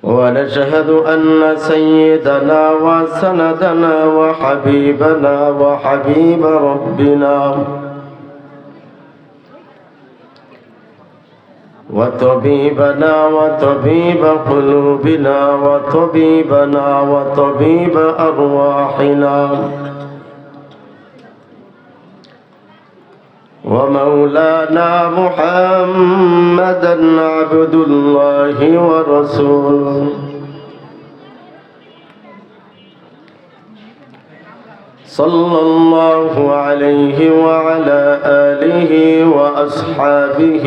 ونشهد أن سيدنا وسندنا وحبيبنا وحبيب ربنا وطبيبنا وطبيب قلوبنا وطبيبنا وطبيب أرواحنا ومولانا محمدا عبد الله ورسوله صلى الله عليه وعلى آله وأصحابه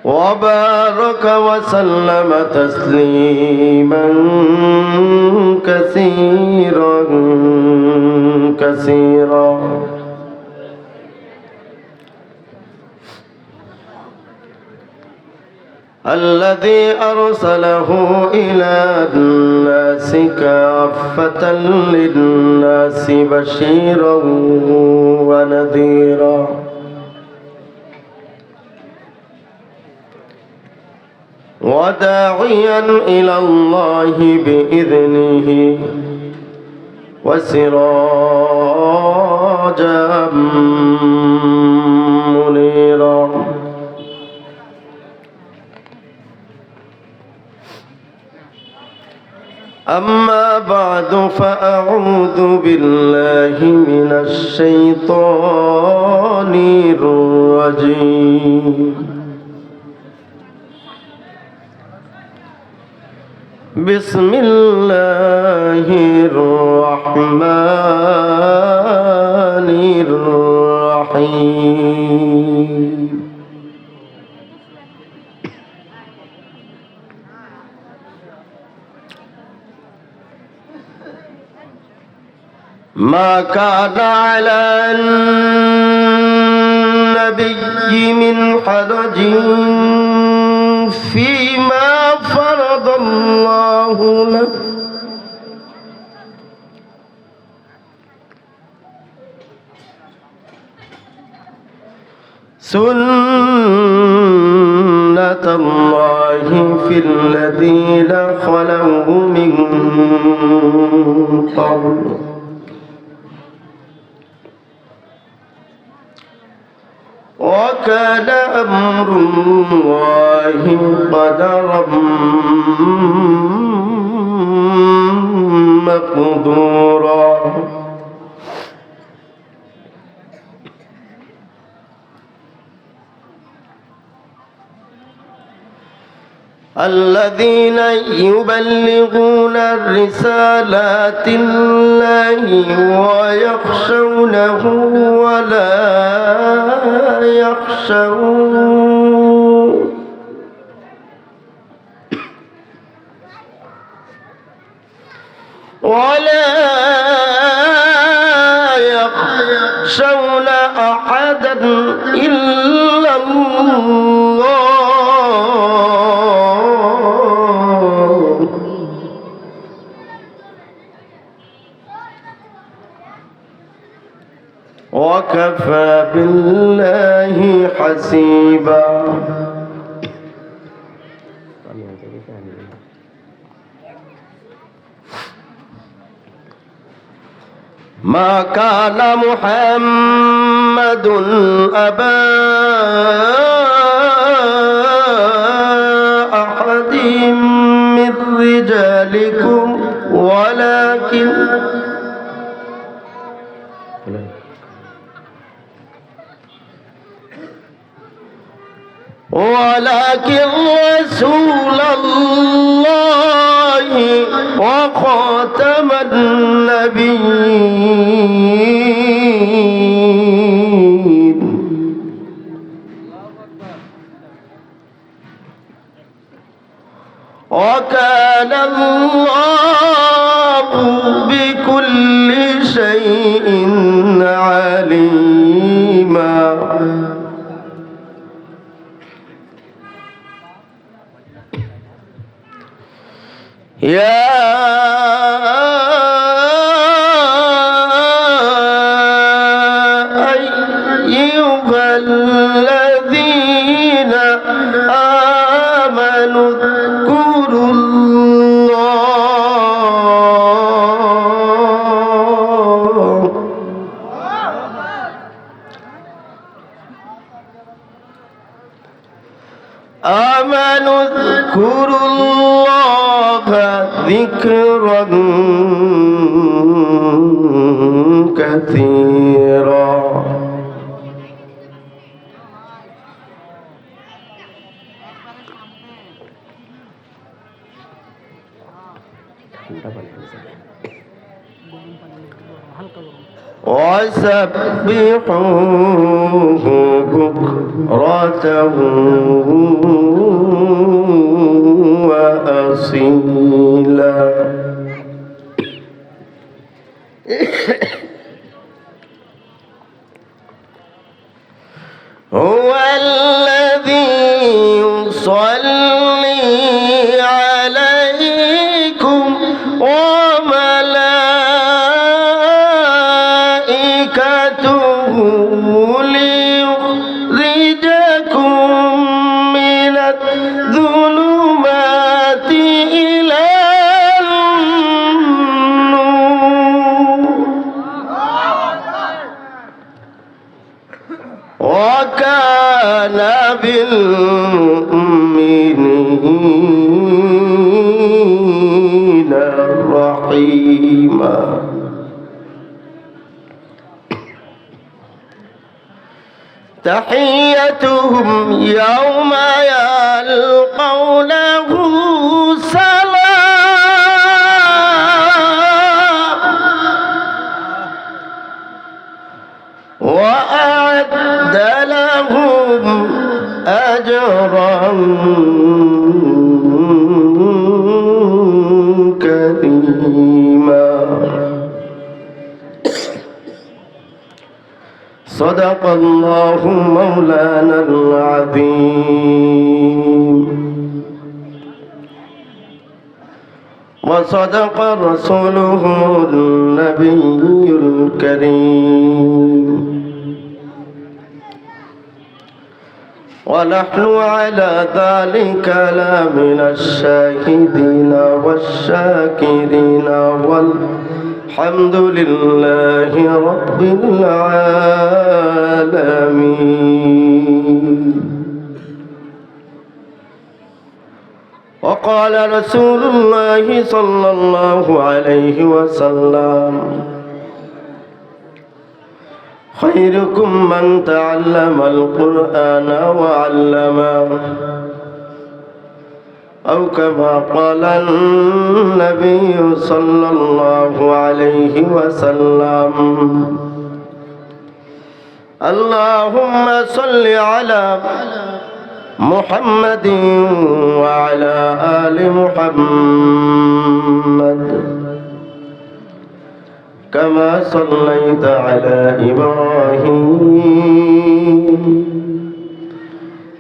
وبارك وسلم تسليما كثيرا كثيرا. الذي أرسله إلى الناس كافة للناس بشيرا ونذيرا وداعيا إلى الله بإذنه وسراجا منيرا. أما بعد فأعوذ بالله من الشيطان الرجيم. بسم الله الرحمن الرحيم. ما كان على النبي من حرج فيما فرض الله له سنة الله في الذين خلوا من قبل وكان أمر الله قدرا مقدورا. الذين يبلغون رسالات الله ويخشونه ولا يخشون أحدا إلا الله وكفى بالله حسيبا. ما كان محمد أبا أحد من رجالكم ولكن رسول الله وخاتم النبيين. وكان الله بكل شيء عليما. يا أيها الذين آمنوا اذكروا الله ذكرا كثيرا وسبحوه بكرة وأصيلا هو الذي يصلي عليكم وملائكته ليخرجكم من الظلمات إلى النور وكان بالمؤمنين رحيما تحيتهم يوم يلقونه سلام وأعد لهم أجرا كريما صدق الله مولانا العظيم وصدق رسوله النبي الكريم ونحن على ذلك لمن الشاهدين والشاكرين والحمد لله رب العالمين وقال رسول الله صلى الله عليه وسلم خيركم من تعلم القرآن وعلمه أو كما قال النبي صلى الله عليه وسلم اللهم صل على محمد وعلى آل محمد كما صليت على إبراهيم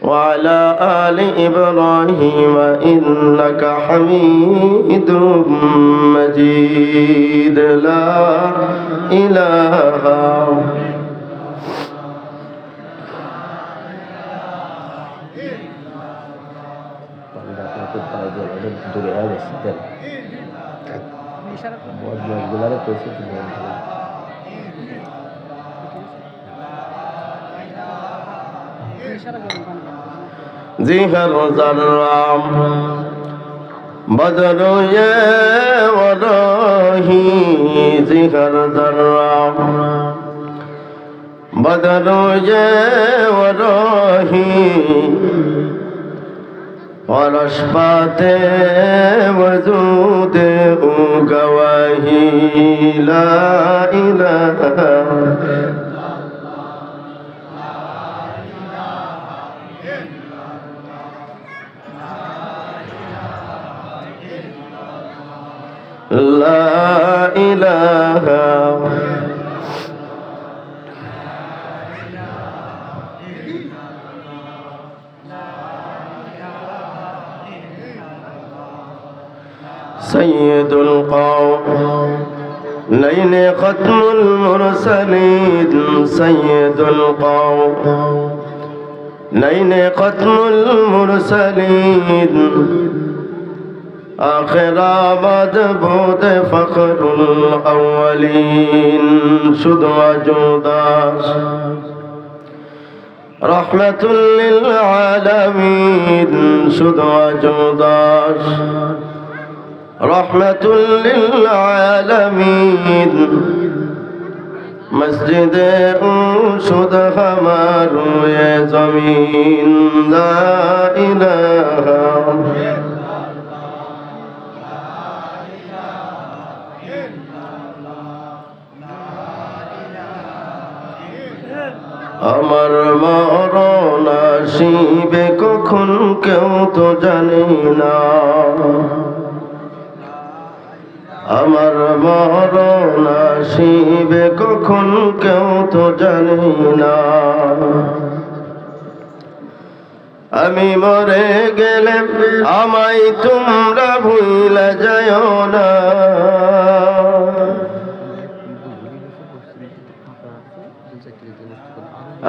وعلى آل إبراهيم إنك حميد مجيد لا إله জিহর জরাম বদরুয়ে ওরহি জিহর জরাম বদরুয়ে ওরহি ورشفاتے وجود گواہی لا الہ لا الہ سيد القوم نين ختم المرسلين سيد القوم نين ختم المرسلين آخر آباد بود فخر الأولين شد وجوداش রহমাতুল লিল আলামিন শুধু আজদাস রহমাতুল লিল আলামিন মসজিদে শুধু আমার এ জমিন লা ইলাহা আমার মরণ আসিবে কখন কেউ তো জানি না আমার মরণ আসিবে কখন কেউ তো জানি না আমি মরে গেলে আমায় তোমরা ভুলে যাও না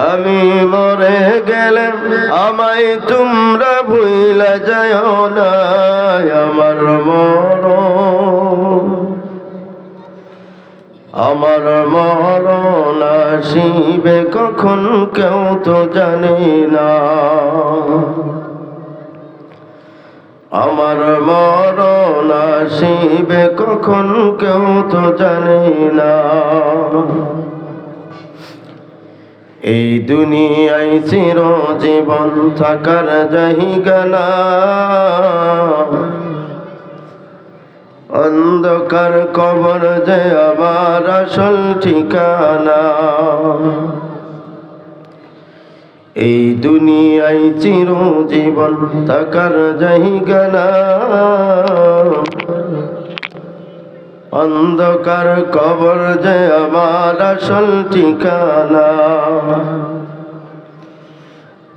আমি মরে গেলে আমায় তোমরা ভুলে যাও না আমার মরণ আসিবে কখন কেউ তো জানে না আমার মরণ আসিবে কখন কেউ তো জানে না এই দুনিয়ায় চিরজীবন থাকার জায়গা না অন্ধকার কবর যে আমার আসল ঠিকানা এই দুনিয়ায় চিরজীবন থাকার জায়গা না অন্ধকার কবর যে আমার আসল ঠিকানা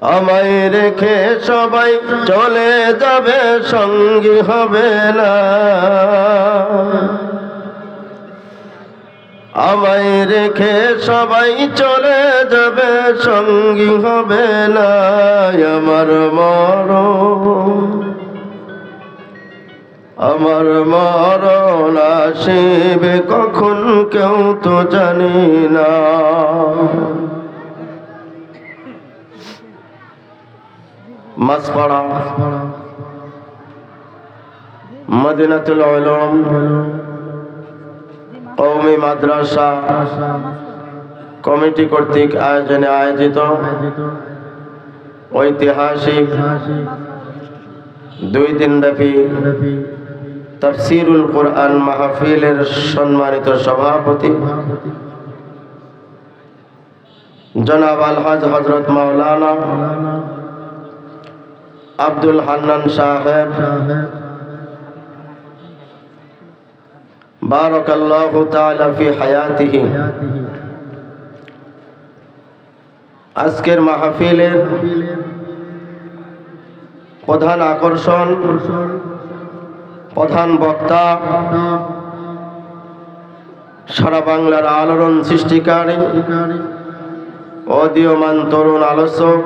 আমায় রেখে সবাই চলে যাবে সঙ্গী হবে না আমায় রেখে সবাই চলে যাবে সঙ্গী হবে না আমার মরণ আসিবে কখন কেউ তো জানি না মাসপাড়া মদিনাতুল উলুম কওমি মাদ্রাসা কমিটি কর্তৃক আয়োজনে আয়োজিত ঐতিহাসিক 2 দিনব্যাপী তাফসীরুল কুরআন মাহফিলের সম্মানিত সভাপতি জনাব আলহাজ হযরত মাওলানা আব্দুল হান্নান সাহেব বারাকাল্লাহু তাআলা ফি হায়াতিহি আজকের মাহফিলের প্রধান আকর্ষণ প্রধান বক্তা সারা বাংলার আলোড়ন সৃষ্টিকারী অদীয়মান তরুণ আলোচক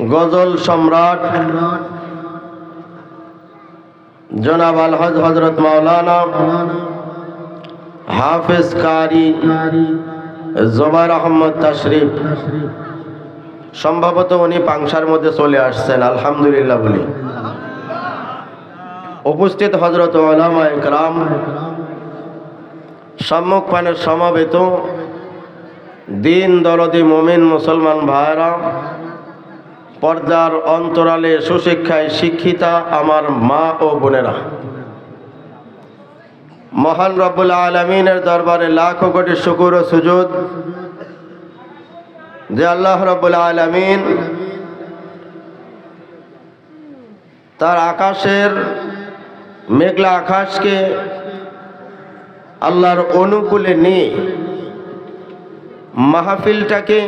গজল সম্রাট জনাব আলহাজ হযরত মাওলানা হাফেজ কারি জুবাইর আহমদ তাশরিফ সম্ভবত উনি পাংশার মধ্যে চলে আসছেন আলহামদুলিল্লাহ বলি উপস্থিত হযরত উলামায়ে কেরাম সম্মুখপানে সমবেত দিন দরদি মুমিন মুসলমান ভাইরা পর্দার অন্তরালে সুশিক্ষায় শিক্ষিতা আমার মা ও বোনেরা মহান রব্বুল আলামিনের দরবারে লাখো কোটি শুকর ও সুজুদ যে আল্লাহ রব্বুল আলামিন তার আকাশের মেঘলা আকাশকে আল্লাহর অনুকূলে নিয়ে মাহফিলটাকে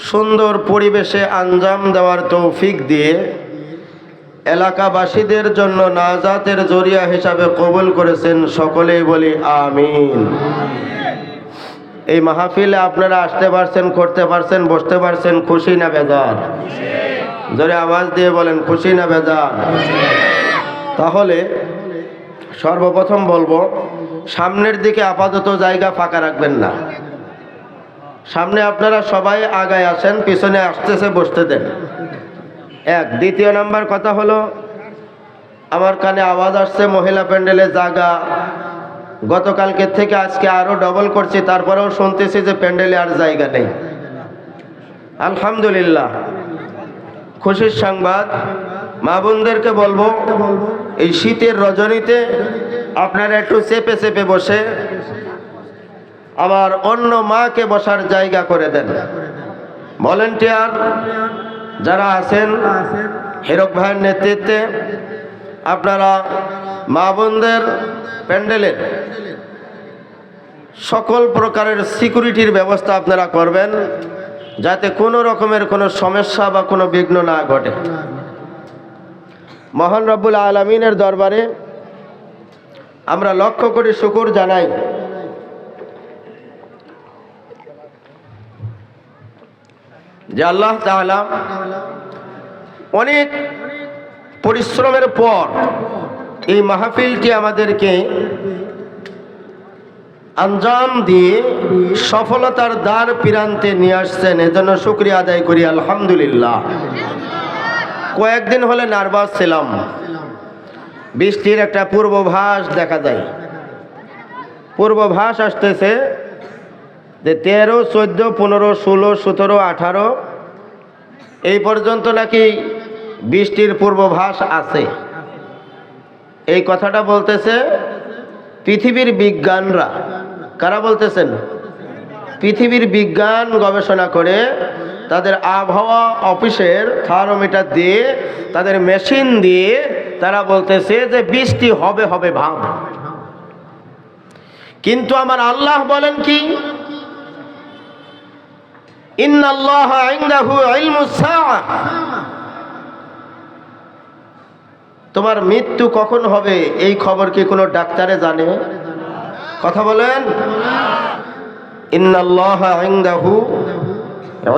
সুন্দর পরিবেশে আঞ্জাম দেওয়ার তৌফিক দিয়ে এলাকাবাসীদের জন্য নাজাতের জরিয়া হিসাবে কবুল করেছেন সকলেই বলি আমিন এই মাহফিলে আপনারা আসতে পারছেন করতে পারছেন বসতে পারছেন খুশি না বেজার জোরে আওয়াজ দিয়ে বলেন খুশি না বেজার তাহলে সর্বপ্রথম বলবো সামনের দিকে আপাতত জায়গা ফাঁকা রাখবেন না সামনে আপনারা সবাই আগায় আসেন, পিছনে আসতেছে বসতে দেন। এক। দ্বিতীয় নাম্বার কথা হলো, আমার কানে আওয়াজ আসছে মহিলা প্যান্ডেলে জায়গা গতকালকের থেকে আজকে আরো ডবল করছি, তারপরেও শুনতেছি যে প্যান্ডেলে আর জায়গা নেই। আলহামদুলিল্লাহ, খুশির সংবাদ। মা বোনদেরকে বলবো, এই শীতের রজনীতে আপনারা একটু চেপে চেপে বসে আবার অন্য মাকে বসার জায়গা করে দেন। ভলেন্টিয়ার যারা আছেন হিরক ভাইয়ের নেতৃত্বে আপনারা মা বোনদের প্যান্ডেলের সকল প্রকারের সিকিউরিটির ব্যবস্থা আপনারা করবেন, যাতে কোনো রকমের কোনো সমস্যা বা কোনো বিঘ্ন না ঘটে। মহান রব্বুল আলামিনের দরবারে আমরা লক্ষ কোটি শুকর জানাই যে আল্লাহ তাআলা অনেক পরিশ্রমের পর এই মাহফিলটি আমাদেরকে আঞ্জাম দিয়ে সফলতার দ্বার প্রান্তে নিয়ে আসছেন, এজন্য শুকরিয়া আদায় করি আলহামদুলিল্লাহ। কয়েকদিন হলে নার্ভাস ছিলাম, বৃষ্টির একটা পূর্বাভাস দেখা যায়, পূর্বাভাস আসতেছে যে 13, 14, 15, 16, 17, 18 এই পর্যন্ত নাকি বৃষ্টির পূর্বাভাস আছে। এই কথাটা বলতেছে পৃথিবীর বিজ্ঞানরা। কারা বলতেছেন? পৃথিবীর বিজ্ঞান গবেষণা করে তাদের আবহাওয়া অফিসের থার্মোমিটার দিয়ে, তাদের মেশিন দিয়ে তারা বলতেছে যে বৃষ্টি হবে হবে ভাব। কিন্তু আমার আল্লাহ বলেন কি, ইন্নাল্লাহা ইনদাহু ইলমুস সাআহ, তোমার মৃত্যু কখন হবে এই খবর কি কোনো ডাক্তারে জানে? কথা বলেন। ইন্নাল্লাহা ইনদাহু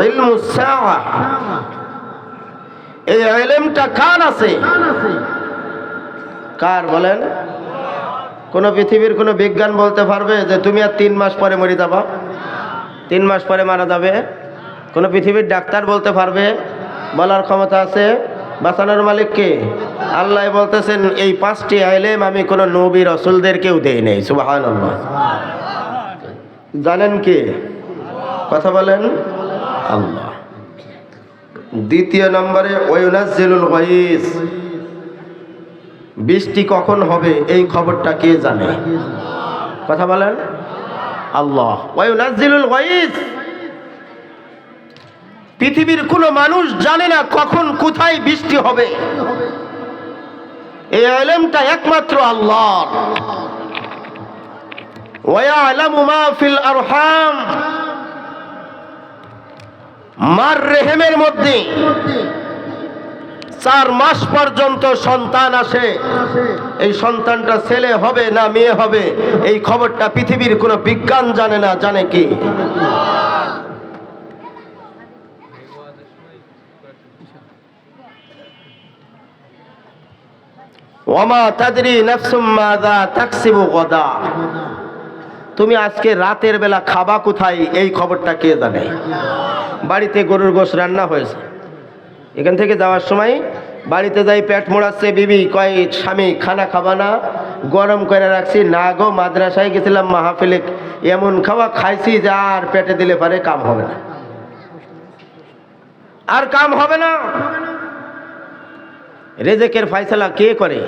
ইলমুস সাআহ, এই ইলমটা কার আছে? কার বলেন? কোন পৃথিবীর কোন বিজ্ঞান বলতে পারবে যে তুমি আর 3 মাস পরে মরে যাবা, 3 মাস পরে মারা যাবে? কোন পৃথিবীর ডাক্তার বলতে পারবে? বলার ক্ষমতা আছে? বাঁচানোর মালিক কে? আল্লাহ বলতেছেন এই 5টি ইলম আমি কোন নবী রাসূলদেরকেও দেই নাই। সুবহানাল্লাহ। জানেন কে? কথা বলেন। আল্লাহ। দ্বিতীয় নম্বরে ওয়ায়ুনাজ্জিলুল গায়স, বৃষ্টি কখন হবে এই খবরটা কে জানে? কথা বলেন। আল্লাহ। ওয়ায়ুনাজ্জিলুল গায়স, পৃথিবীর কোনো মানুষ জানে না কখন কোথায় বৃষ্টি হবে, এই ইলমটা একমাত্র আল্লাহর। ওয়া ইয়ালামু মা ফিল আরহাম, মার রেহেমের মধ্যে 4 মাস পর্যন্ত সন্তান আসে, এই সন্তানটা ছেলে হবে না মেয়ে হবে এই খবরটা পৃথিবীর কোনো বিজ্ঞান জানে না। জানে কি? ওয়ামা তাদরি নাফসুম মাযা তাকসিবু গাদা, তুমি আজকে রাতের বেলা খাবা কোথায় এই খবরটা কে জানে? বাড়িতে গরুর গোশত রান্না হয়েছে, এখান থেকে যাওয়ার সময় বাড়িতে যাই পেট মোড়াচ্ছে, বিবি কয় স্বামী খানা খাবা না? গরম করে রাখছি। না গো, মাদ্রাসায় গেছিলাম মাহফিলে, এমন খাওয়া খাইছি যে আর পেটে দিলে পারে কাম হবে না, আর কাম হবে না। রিজিকের ফয়সালা কে করে?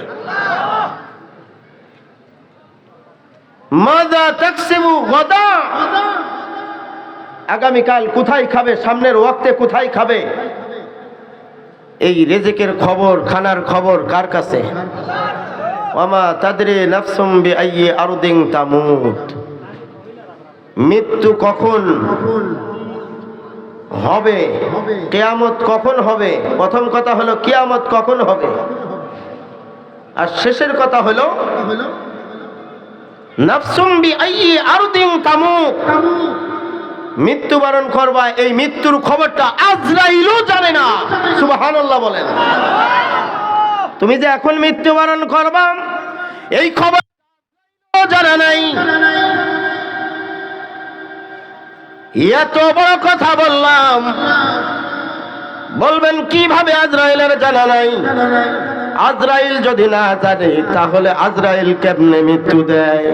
মাযা তাকসিবু গাদা, আগামীকাল কোথায় খাবে, সামনের ওয়াক্তে কোথায় খাবে, এই রিজিকের খবর, খানার খবর কার কাছে? ওয়ামা তাদরি নাফসুম বিআইয়ি আরদিন তামুত, মৃত্যু কখন হবে, কিয়ামত কখন হবে। প্রথম কথা হলো কিয়ামত কখন হবে, আর শেষের কথা হলো নাফসুম বিআইয়ি আরদিন তামুত, মৃত্যুবরণ করবা, এই মৃত্যুর খবরটা আজরাইলও জানে না। সুবহানাল্লাহ বলেন। তুমি যে এখন মৃত্যুবরণ করবা এই খবর জানা নাই। এত বড় কথা বললাম, বলবেন কিভাবে আজরাইলের জানা নাই? আজরাইল যদি না জানে তাহলে আজরাইল কেমনে মৃত্যু দেয়?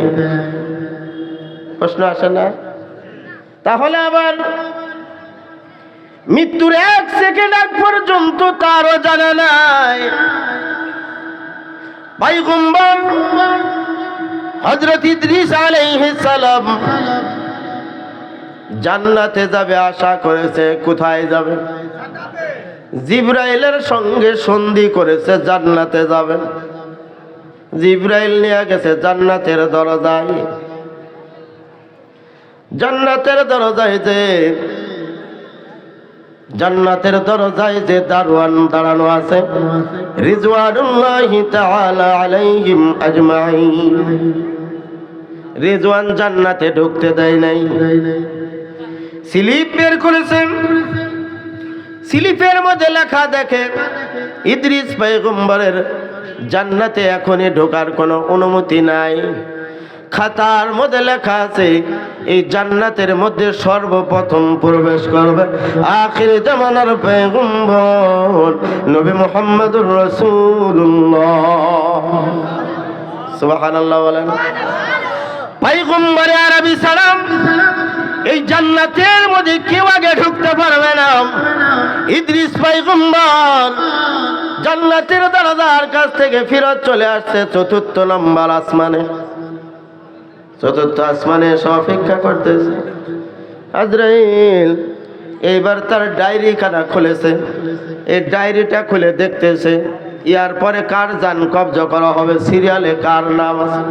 প্রশ্ন আসে না? তাহলে আবার মৃত্যুর 1 সেকেন্ড আগ পর্যন্ত তারও জানা নাই। পয়গম্বর হযরত ইদ্রিস আলাইহিস সালাম জান্নাতে যাবে আশা করেছে। কোথায় যাবে? জিবরাইলের সঙ্গে সন্ধি করেছে জান্নাতে যাবে। জিবরাইল নিয়ে গেছে জান্নাতের দরজায়। জান্নাতের দরজায় যে দারোয়ান দাঁড়ানো আছে, রিজওয়ানুল্লাহি তাআলা আলাইহিম আজমাইন, রিজওয়ান জান্নাতে ঢুকতে দেয় নাই। স্লিপ বের করেছেন, স্লিপের মধ্যে লেখা দেখে ইদ্রিস পয়গম্বরের জান্নাতে এখনই ঢোকার কোনো অনুমতি নাই। খাতার মধ্যে লেখা আছে এই জান্নাতের মধ্যে সর্বপ্রথম প্রবেশ করবে আখির জামানার পয়গম্বর নবী মুহাম্মদুর রাসূলুল্লাহ। সুবহানাল্লাহ বলেন। পয়গম্বরে আরবি সালাম এই জান্নাতের মধ্যে কেউ আগে ঢুকতে পারবে না। ইদ্রিস পয়গম্বর জান্নাতের দরজার কাছ থেকে ফিরত চলে আসছে 4র্থ নম্বর আসমানে। 4র্থ আসমানে এসে অপেক্ষা করতেছে। আজরাইল এইবার তার ডায়েরি খানা খুলেছে। এই ডায়েরিটা খুলে দেখতেছে ইয়ার পরে কার জান কবজা করা হবে, সিরিয়ালে কার নাম আছে।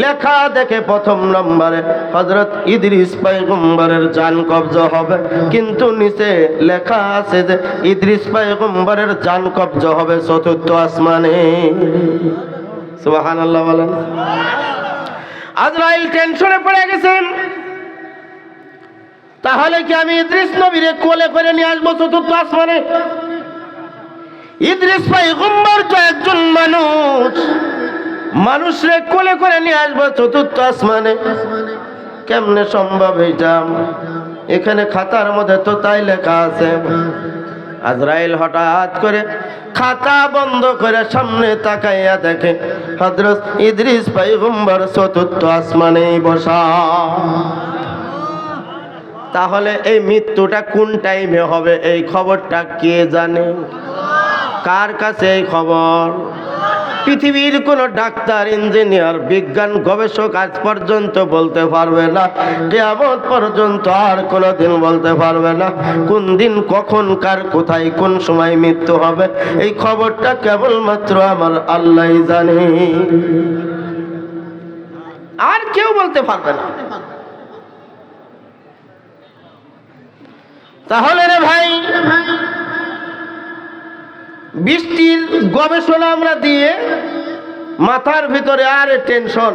লেখা দেখে 1ম নম্বরে হযরত ইদ্রিস পয়গম্বরের জান কবজা হবে, কিন্তু নিচে লেখা আছে যে ইদ্রিস পয়গম্বরের জান কবজা হবে 4র্থ আসমানে। সুবহানাল্লাহ বলেন। আজরাইল টেনশনে পড়ে গেছেন, তাহলে কি আমি ইদ্রিস নবীরে কোলে করে নিয়ে আসবো 4র্থ আসমানে? ইদ্রিস পয়গম্বর তো একজন মানুষরে কোলে করে নিয়ে আসবো 4র্থ আসমানে, কেমনে সম্ভব এটা? এখানে খাতার মধ্যে তো তাই লেখা আছে। আজরাইল হঠাৎ করে খাতা বন্ধ করে সামনে তাকাইয়া দেখে হযরত ইদ্রিস পয়গম্বর 4র্থ আসমানেই বসা। তাহলে এই মৃত্যুটা কোন টাইমে হবে এই খবরটা কে জানে? কার কাছে এই খবর? পৃথিবীর কোন ডাক্তার, ইঞ্জিনিয়ার, বিজ্ঞান গবেষক আজ পর্যন্ত বলতে পারবে না, কিয়ামত পর্যন্ত আর কোনদিন বলতে পারবে না কোন দিন, কখন, কার, কোথায়, কোন সময় মৃত্যু হবে। এই খবরটা কেবলমাত্র আমার আল্লাহই জানে, আর কেউ বলতে পারবে না। তাহলে রে ভাই, বৃষ্টির গবেষণা আমরা দিয়ে মাথার ভিতরে আর টেনশন,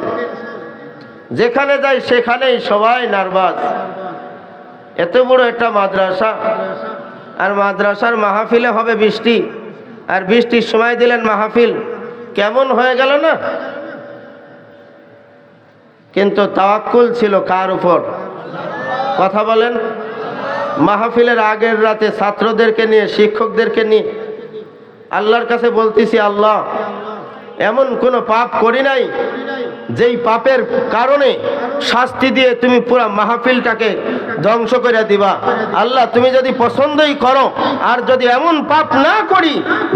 যেখানে যাই সেখানেই সবাই নার্ভাস। এত বড় একটা মাদ্রাসা, আর মাদ্রাসার মাহফিলে হবে বৃষ্টি, আর বৃষ্টির সময় দিলেন মাহফিল, কেমন হয়ে গেল না? কিন্তু তাওয়াক্কুল ছিল কার উপর? কথা বলেন। মাহফিলের আগের রাতে ছাত্রদেরকে নিয়ে, শিক্ষকদেরকে নিয়ে আল্লাহর কাছে বলতেছি, আল্লাহ এমন কোন পাপ করি নাই যেই পাপের কারণে শাস্তি দিয়ে তুমি পুরো মাহফিলটাকে ধ্বংস করে দিবা। আল্লাহ তুমি যদি পছন্দই করো, আর যদি এমন পাপ না করি,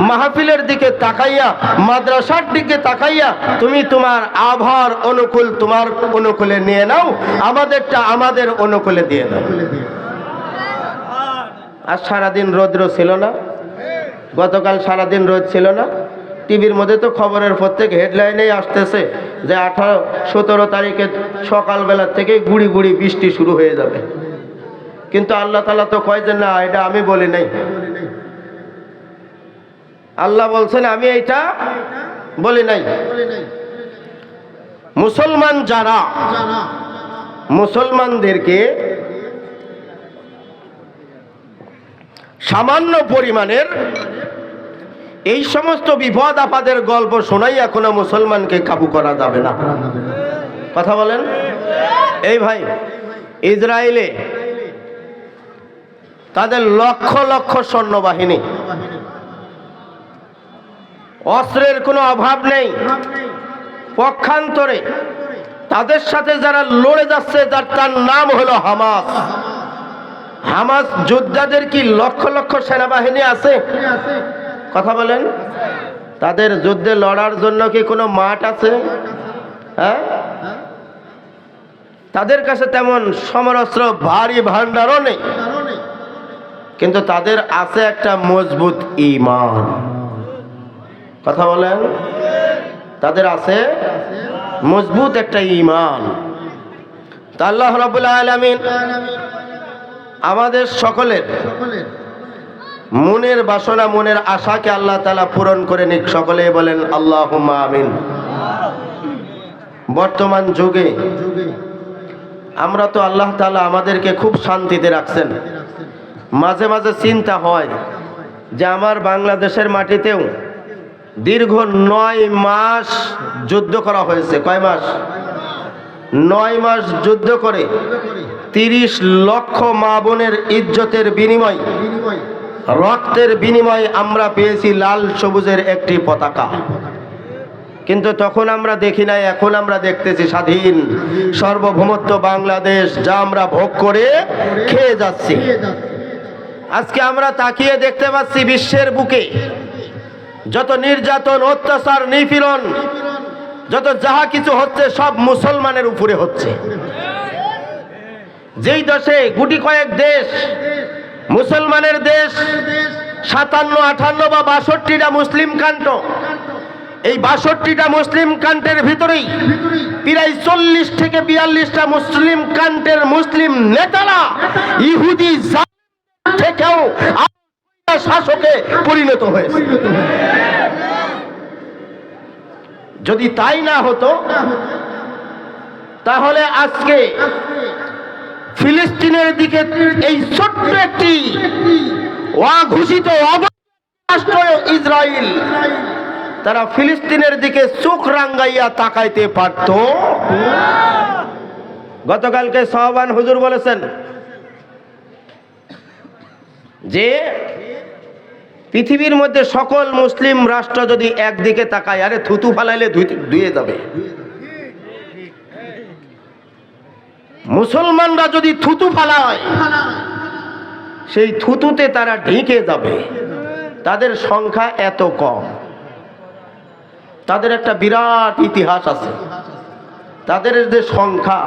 মাহফিলের দিকে তাকাইয়া, মাদ্রাসার দিকে তাকাইয়া তুমি তোমার আভার অনুকূল তোমার অনুকূলে নিয়ে নাও, আমাদেরটা আমাদের অনুকূলে দিয়ে দাও। আর সারাদিন রৌদ্র ছিল না, গতকাল সারাদিন রোদ ছিল না। টিভির মধ্যে তো খবরের প্রত্যেক হেডলাইনেই আসতেছে যে 18-17 তারিখে সকালবেলা থেকে গুড়ি গুড়ি বৃষ্টি শুরু হয়ে যাবে। কিন্তু আল্লাহ তাআলা তো কয় যে না, এটা আমি বলি নাই। আল্লাহ বলছেন আমি এইটা বলি নাই। মুসলমান যারা, মুসলমানদেরকে সামান্য পরিমাণের এই সমস্ত বিপদ আপদের গল্প শোনাইয়া কোনো মুসলমানকে কাবু করা যাবে না। কথা বলেন। এই ভাই, ইসরায়েলে তাদের লক্ষ লক্ষ সৈন্যবাহিনী, অস্ত্রের কোনো অভাব নেই। পক্ষান্তরে তাদের সাথে যারা লড়ে যাচ্ছে তার নাম হলো হামাস। হামাস যোদ্ধাদের কি লক্ষ লক্ষ সেনাবাহিনী আছে? কথা বলেন। তাদের যুদ্ধে লড়ার জন্য কি কোনো মাঠ আছে? হ্যাঁ, তাদের কাছে তেমন সমরাস্ত্র ভারী ভান্ডারও নেই, কিন্তু তাদের আছে একটা মজবুত ঈমান। কথা বলেন। তাদের আছে মজবুত একটা ঈমান। তা আল্লাহ রাব্বুল আলামিন আমাদের সকলের মনের বাসনা, মনের আশাকে আল্লাহ তাআলা পূরণ করে নিক। সকলেই বলেন আল্লাহুম্মা আমিন। বর্তমান যুগে আমরা তো আল্লাহ তাআলা আমাদেরকে খুব শান্তিতে রাখছেন। মাঝে মাঝে চিন্তা হয় যে আমার বাংলাদেশের মাটিতেও দীর্ঘ 9 মাস যুদ্ধ করা হয়েছে। কয় মাস? 9 মাস যুদ্ধ করে 30 লক্ষ মা বোনের ইজ্জতের বিনিময়, রক্তের বিনিময়ে আমরা পেয়েছি লাল সবুজের একটি পতাকা। কিন্তু তখন আমরা দেখি নাই, এখন আমরা দেখতেছি স্বাধীন সার্বভৌমত্ব বাংলাদেশ, যা আমরা ভোগ করে খেয়ে যাচ্ছি। আজকে আমরা তাকিয়ে দেখতে পাচ্ছি বিশ্বের বুকে যত নির্যাতন, অত্যাচার, নিপীড়ন, যত যাহা কিছু হচ্ছে সব মুসলমানের উপরে হচ্ছে। যেই দেশে গুটি কয়েক দেশ মুসলমানের দেশ, 57, 58 বা 62টা মুসলিম কান্ট, এই 62টা মুসলিম কান্টের ভিতরেই প্রায় 40 থেকে 42টা মুসলিম কান্টের মুসলিম নেতারা ইহুদি থেকেও শাসকে পরিণত হয়েছে। যদি তাই না হতো তাহলে আজকে ফিলিস্তিনের দিকে এই ছোট্ট একটি অঘোষিত রাষ্ট্র ইসরায়েল, তারা ফিলিস্তিনের দিকে চোখ রাঙ্গাইয়া তাকাইতে পারত? গতকালকে সাহাবান হুজুর বলেছেন যে পৃথিবীর মধ্যে সকল মুসলিম রাষ্ট্র যদি একদিকে তাকায়, আরে থুতু ফালাইলে ধুয়ে যাবে। মুসলমানরা যদি থুতু ফালায়, সেই থুতুতে তারা ঢেকে যাবে। তাদের সংখ্যা এত কম, তাদের একটা বিরাট ইতিহাস আছে। তাদের যে সংখ্যা,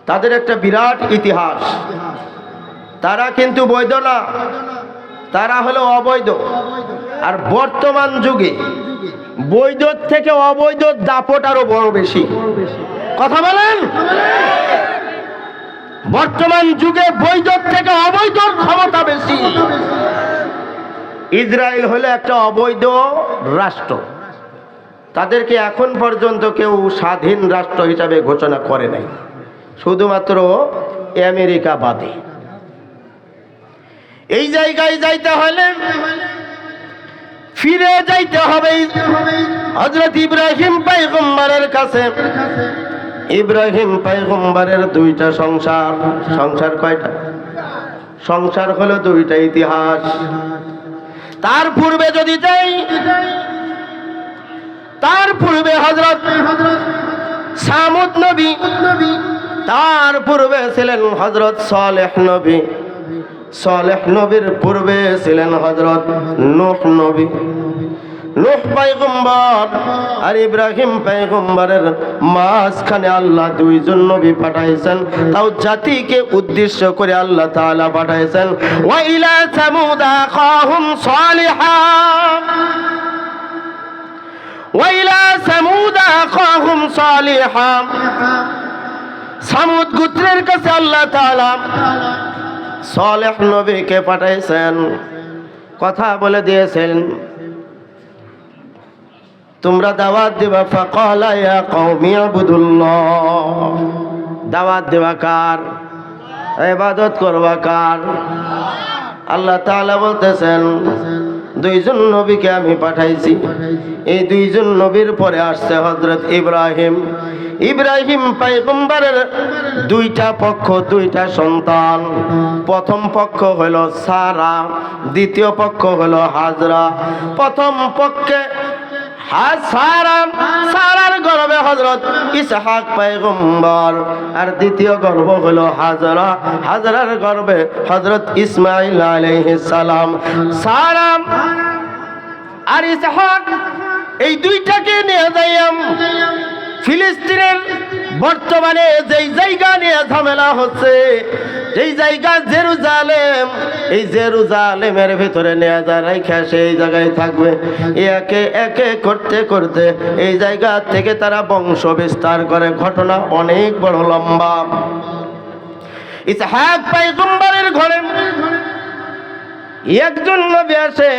তাদের একটা বিরাট ইতিহাস। তারা কিন্তু বৈধ না, তারা হলো অবৈধ। আর বর্তমান যুগে বৈধ থেকে অবৈধ দাপট আরো বড় বেশি। কথা বলেন। বর্তমান যুগে বৈধ থেকে অবৈধ ক্ষমতা বেশি। ইসরায়েল হলো একটা অবৈধ রাষ্ট্র। তাদেরকে এখন পর্যন্ত কেউ স্বাধীন রাষ্ট্র হিসাবে ঘোষণা করে নাই, শুধুমাত্র আমেরিকা বাদে। এই জায়গায় যাইতে হলে ফিরে যাইতে হবে হযরত ইব্রাহিম পয়গম্বরের কাছে। ইব্রাহিম পয়গম্বরের 2টা সংসার। সংসার কয়টা? সংসার হলো 2টা ইতিহাস। তার পূর্বে যদি যাই, তার পূর্বে হযরত সামুদ নবী, তার পূর্বে ছিলেন হযরত সালেহ নবী, সালেহ নবীর পূর্বে ছিলেন হযরত নূহ নবী। নূহ পয়গম্বর আর ইব্রাহিম পয়গম্বরের মাঝখানে আল্লাহ 2 জন নবী পাঠাইছেন। তাও জাতিকে উদ্দেশ্য করে আল্লাহ তাআলা পাঠাইছেন, ওয়া ইলা সামুদ আখাহুম সালিহা, ওয়া ইলা সামুদ আখাহুম সালিহা। সামুদ গোত্রের কাছে আল্লাহ তাআলা সালেহ নবীকে পাঠাইছেন, কথা বলে দিয়েছেন তোমরা দাওয়াত দিবা। ফাকালা ইয়া কওমি ইবুদুল্লাহ। দাওয়াত দেওয়া কার? ইবাদত করবা কার? আল্লাহ তাআলা বলতেছেন দুইজন নবীকে আমি পাঠাইছি। এই দুইজন নবীর পরে আসছে হযরত ইব্রাহিম। ইব্রাহিম পয়গম্বরের দুইটা পক্ষ, দুইটা সন্তান। প্রথম পক্ষ হলো সারা, দ্বিতীয় পক্ষ হলো হাজরা। প্রথম পক্ষে সারার গর্ভে হযরত ইসহাক পয়গম্বর, আর দ্বিতীয় গর্ভ হলো হাজরা, হাজরার গর্ভে হযরত ইসমাঈল আলাইহিস সালাম। সারা আর ইসহাক এই দুইটাকে নিয়ে যাইয়াম ফিলিস্তিনের বর্তমানে যেই জায়গা নিয়ে ঝামেলা হচ্ছে, যেই জায়গা জেরুজালেম, এই জেরুজালেমের ভিতরে নিয়ে যা রাইখা সেই জায়গায় থাকবে। একে একে করতে করতে এই জায়গা থেকে তারা বংশ বিস্তার করে। ঘটনা অনেক বড় লম্বা। ইসহাক পয়গম্বরের ঘরে একজন নবী আসে,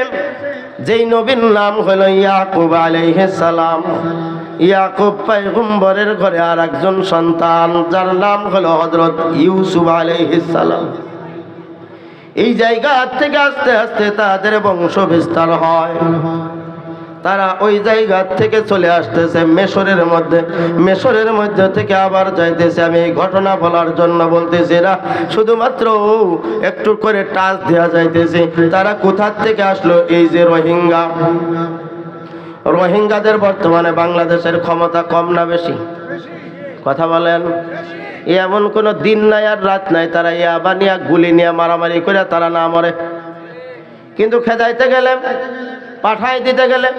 যেই নবীর নাম হলো ইয়াকুব আলাইহিস সালাম। ইয়াকুব পয়গম্বরের ঘরে আর একজন সন্তান, যার নাম হলো হযরত ইউসুফ আলাইহিস সালাম। এই জায়গা থেকে আস্তে আস্তে তাদের বংশ বিস্তার হয়। তারা ওই জায়গা থেকে চলে আসতেছে মিশরের মধ্যে। মিশরের মধ্যে থেকে আবার যাইতেছে। আমি এই ঘটনা বলার জন্য বলতেছি না, শুধুমাত্র একটু করে টাচ দেওয়া যাইতেছে। তারা কোথা থেকে আসলো? এই যে রোহিঙ্গা, রোহিঙ্গাদের বর্তমানে বাংলাদেশের ক্ষমতা কম না বেশি? কথা বলেন। এমন কোনো দিন নাই আর রাত নাই তারা ইয়াবা নিয়ে গুলি নিয়ে মারামারি করে তারা না মরে। কিন্তু খেদাইতে গেলে, পাঠাই দিতে গেলে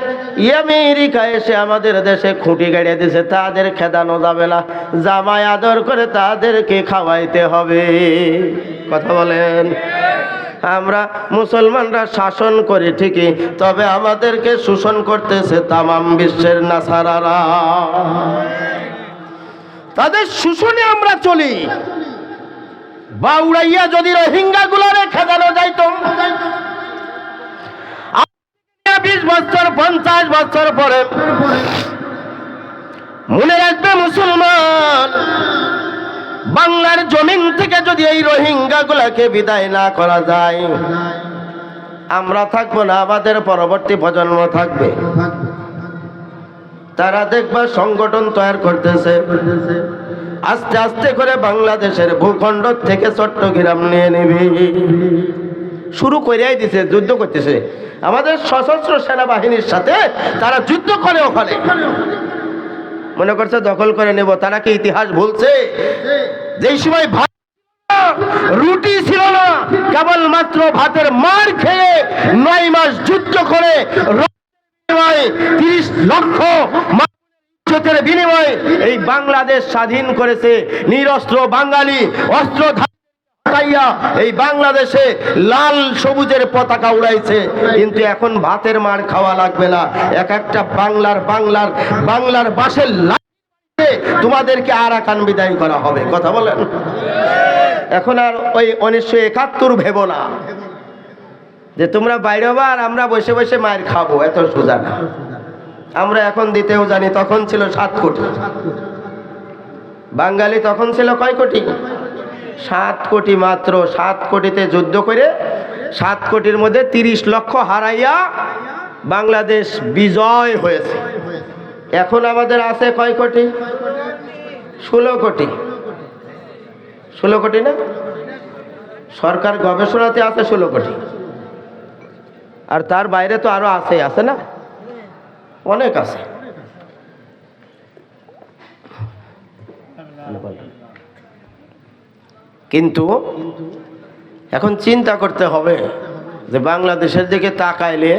আমেরিকা এসে আমাদের দেশে খুঁটি গাড়িয়ে দিছে। তাদের খেদানো যাবে না, জামাই আদর করে তাদেরকে খাওয়াইতে হবে। কথা বলেন। আমরা মুসলমানরা শাসন করি ঠিকই, তবে আমাদেরকে শোষণ করতেছে তামাম বিশ্বের নাসারারা। তাদের শোষণে আমরা চলি। বাউড়াইয়া যদি রোহিঙ্গা গুলারে খেদানো যাইতো, 20 বছর 50 বছর পরে মনে রাখবে মুসলমান, বাংলার জমিন থেকে যদি এই রোহিঙ্গা গুলাকে বিদায় না করা যায়, আমরা থাকবো না, আমাদের পরবর্তী প্রজন্ম থাকবে। তারা দেখবা সংগঠন তৈরি করতেছে, আস্তে আস্তে করে বাংলাদেশের ভূখণ্ড থেকে চট্টগ্রাম নিয়ে নেবে শুরু করেই দিছে। যুদ্ধ করতেছে আমাদের সশস্ত্র সেনাবাহিনীর সাথে, তারা যুদ্ধ করে ওখানে। মনে করছে দখল করে নেব। তারা কি ইতিহাস ভুলছে? যেই সময় ভাত রুটি ছিল না, কেবলমাত্র ভাতের মার খেয়ে 9 মাস যুদ্ধ করে 30 লক্ষ মানুষের বিনিময়ে এই বাংলাদেশ স্বাধীন করেছে। নিরস্ত্র বাঙালি অস্ত্র এই বাংলাদেশে লাল সবুজের পতাকা উড়াইছে। কিন্তু এখন ভাতের মার খাওয়া লাগবে না। এক একটা বাংলার বাসের তোমাদেরকে আরাকান বিদায় করা হবে। কথা বলেন। এখন আর ওই 1971 ভেবো না যে তোমরা বাইরে হবা আর আমরা বসে বসে মায়ের খাবো, এত সোজা না। আমরা এখন দিতেও জানি। তখন ছিল 7 কোটি বাঙালি। তখন ছিল কয় কোটি? 7 কোটি মাত্র। 7 কোটিতে যুদ্ধ করে 7 কোটির মধ্যে 30 লক্ষ হারাইয়া বাংলাদেশ বিজয় হয়েছে। এখন আমাদের আছে কয় কোটি? 16 কোটি। 16 কোটি না? সরকার গবেষণাতে আছে 16 কোটি। আর তার বাইরে তো আরো আছে না, অনেক আছে। কিন্তু এখন চিন্তা করতে হবে যে বাংলাদেশের দিকে তাকাইলে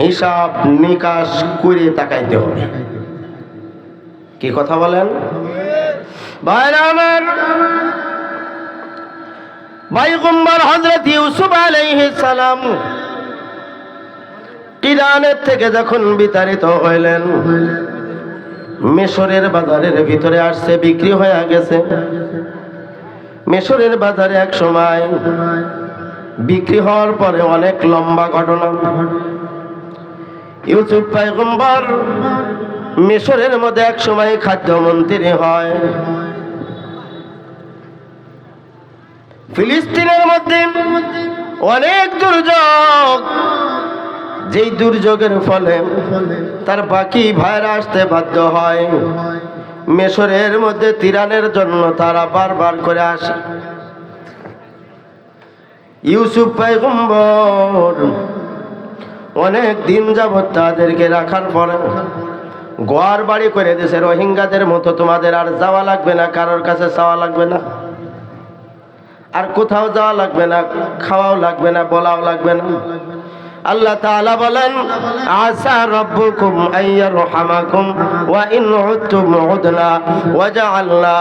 হিসাব নিকাশ করে তাকাইতে হবে। কি কথা বলেন ভাইরা আমার? পয়গম্বর হযরত ইউসুফ আলাইহিস সালাম কিরানের থেকে যখন বিতাড়িত হইলেন, মিশরের বাজারের ভিতরে আসছে, বিক্রি হয়ে গেছে। মিশরের বাজারে এক সময় বিক্রি হওয়ার পরে অনেক লম্বা ঘটনা। ইউসুফ পয়গম্বর মিশরের মধ্যে এক সময় খাদ্যমন্ত্রী হয়। ফিলিস্তিনের মধ্যে অনেক দুর্যোগ, যেই দুর্যোগের ফলে তার বাকি ভাইরা আসতে বাধ্য হয়, মিশরের মধ্যে তিরানের জন্য তারা বারবার করে আসে। ইউসুফ পয়গম্বর অনেক দিন যাবৎ তাদেরকে রাখার পরে ঘর বাড়ি করে দিয়েছে। রোহিঙ্গাদের মতো তোমাদের আর যাওয়া লাগবে না, কারোর কাছে যাওয়া লাগবে না, আর কোথাও যাওয়া লাগবে না, খাওয়াও লাগবে না, বলাও লাগবে না। আল্লাহ তাআলা বলেন, আসা রাব্বুকুম আইয়ারহামাকুম ওয়া ইন উদতুম উদনা ওয়া জাআলনা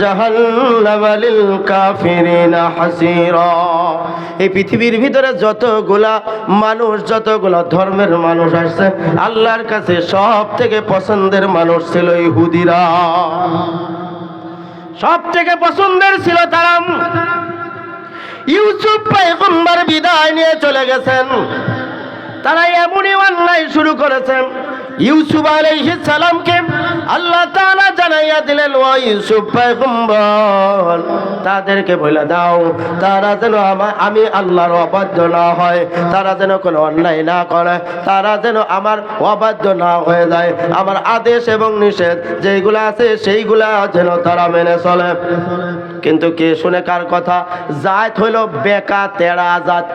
জাহান্নামা লিল কাফিরিনা হাসীরা। এই পৃথিবীর ভিতরে যতগুলা মানুষ, যতগুলা ধর্মের মানুষ আসছে, আল্লাহর কাছে সব থেকে পছন্দের মানুষ ছিল ইহুদিরা। সব থেকে পছন্দের ছিল তারা। ইউসুফ পয়গম্বর বিদায় নিয়ে চলে গেছেন, তারা এমনই অন্যায় শুরু করেছেন। ইউসুফ আলাইহিস সালামকে আল্লাহ তাআলা জানাইয়া দিলেন, ও ইউসুফ পয়গম্বর, তাদেরকে বলে দাও তারা যেন আমি আল্লাহর অবাধ্য না হয়, তারা যেন কোনো অন্যায় না করে, তারা যেন আমার অবাধ্য না হয়ে যায়, আমার আদেশ এবং নিষেধ যেইগুলা আছে সেইগুলা যেন তারা মেনে চলে। কিন্তু কে শুনে কার কথা? জাত হইল বেকা তেড়া জাত।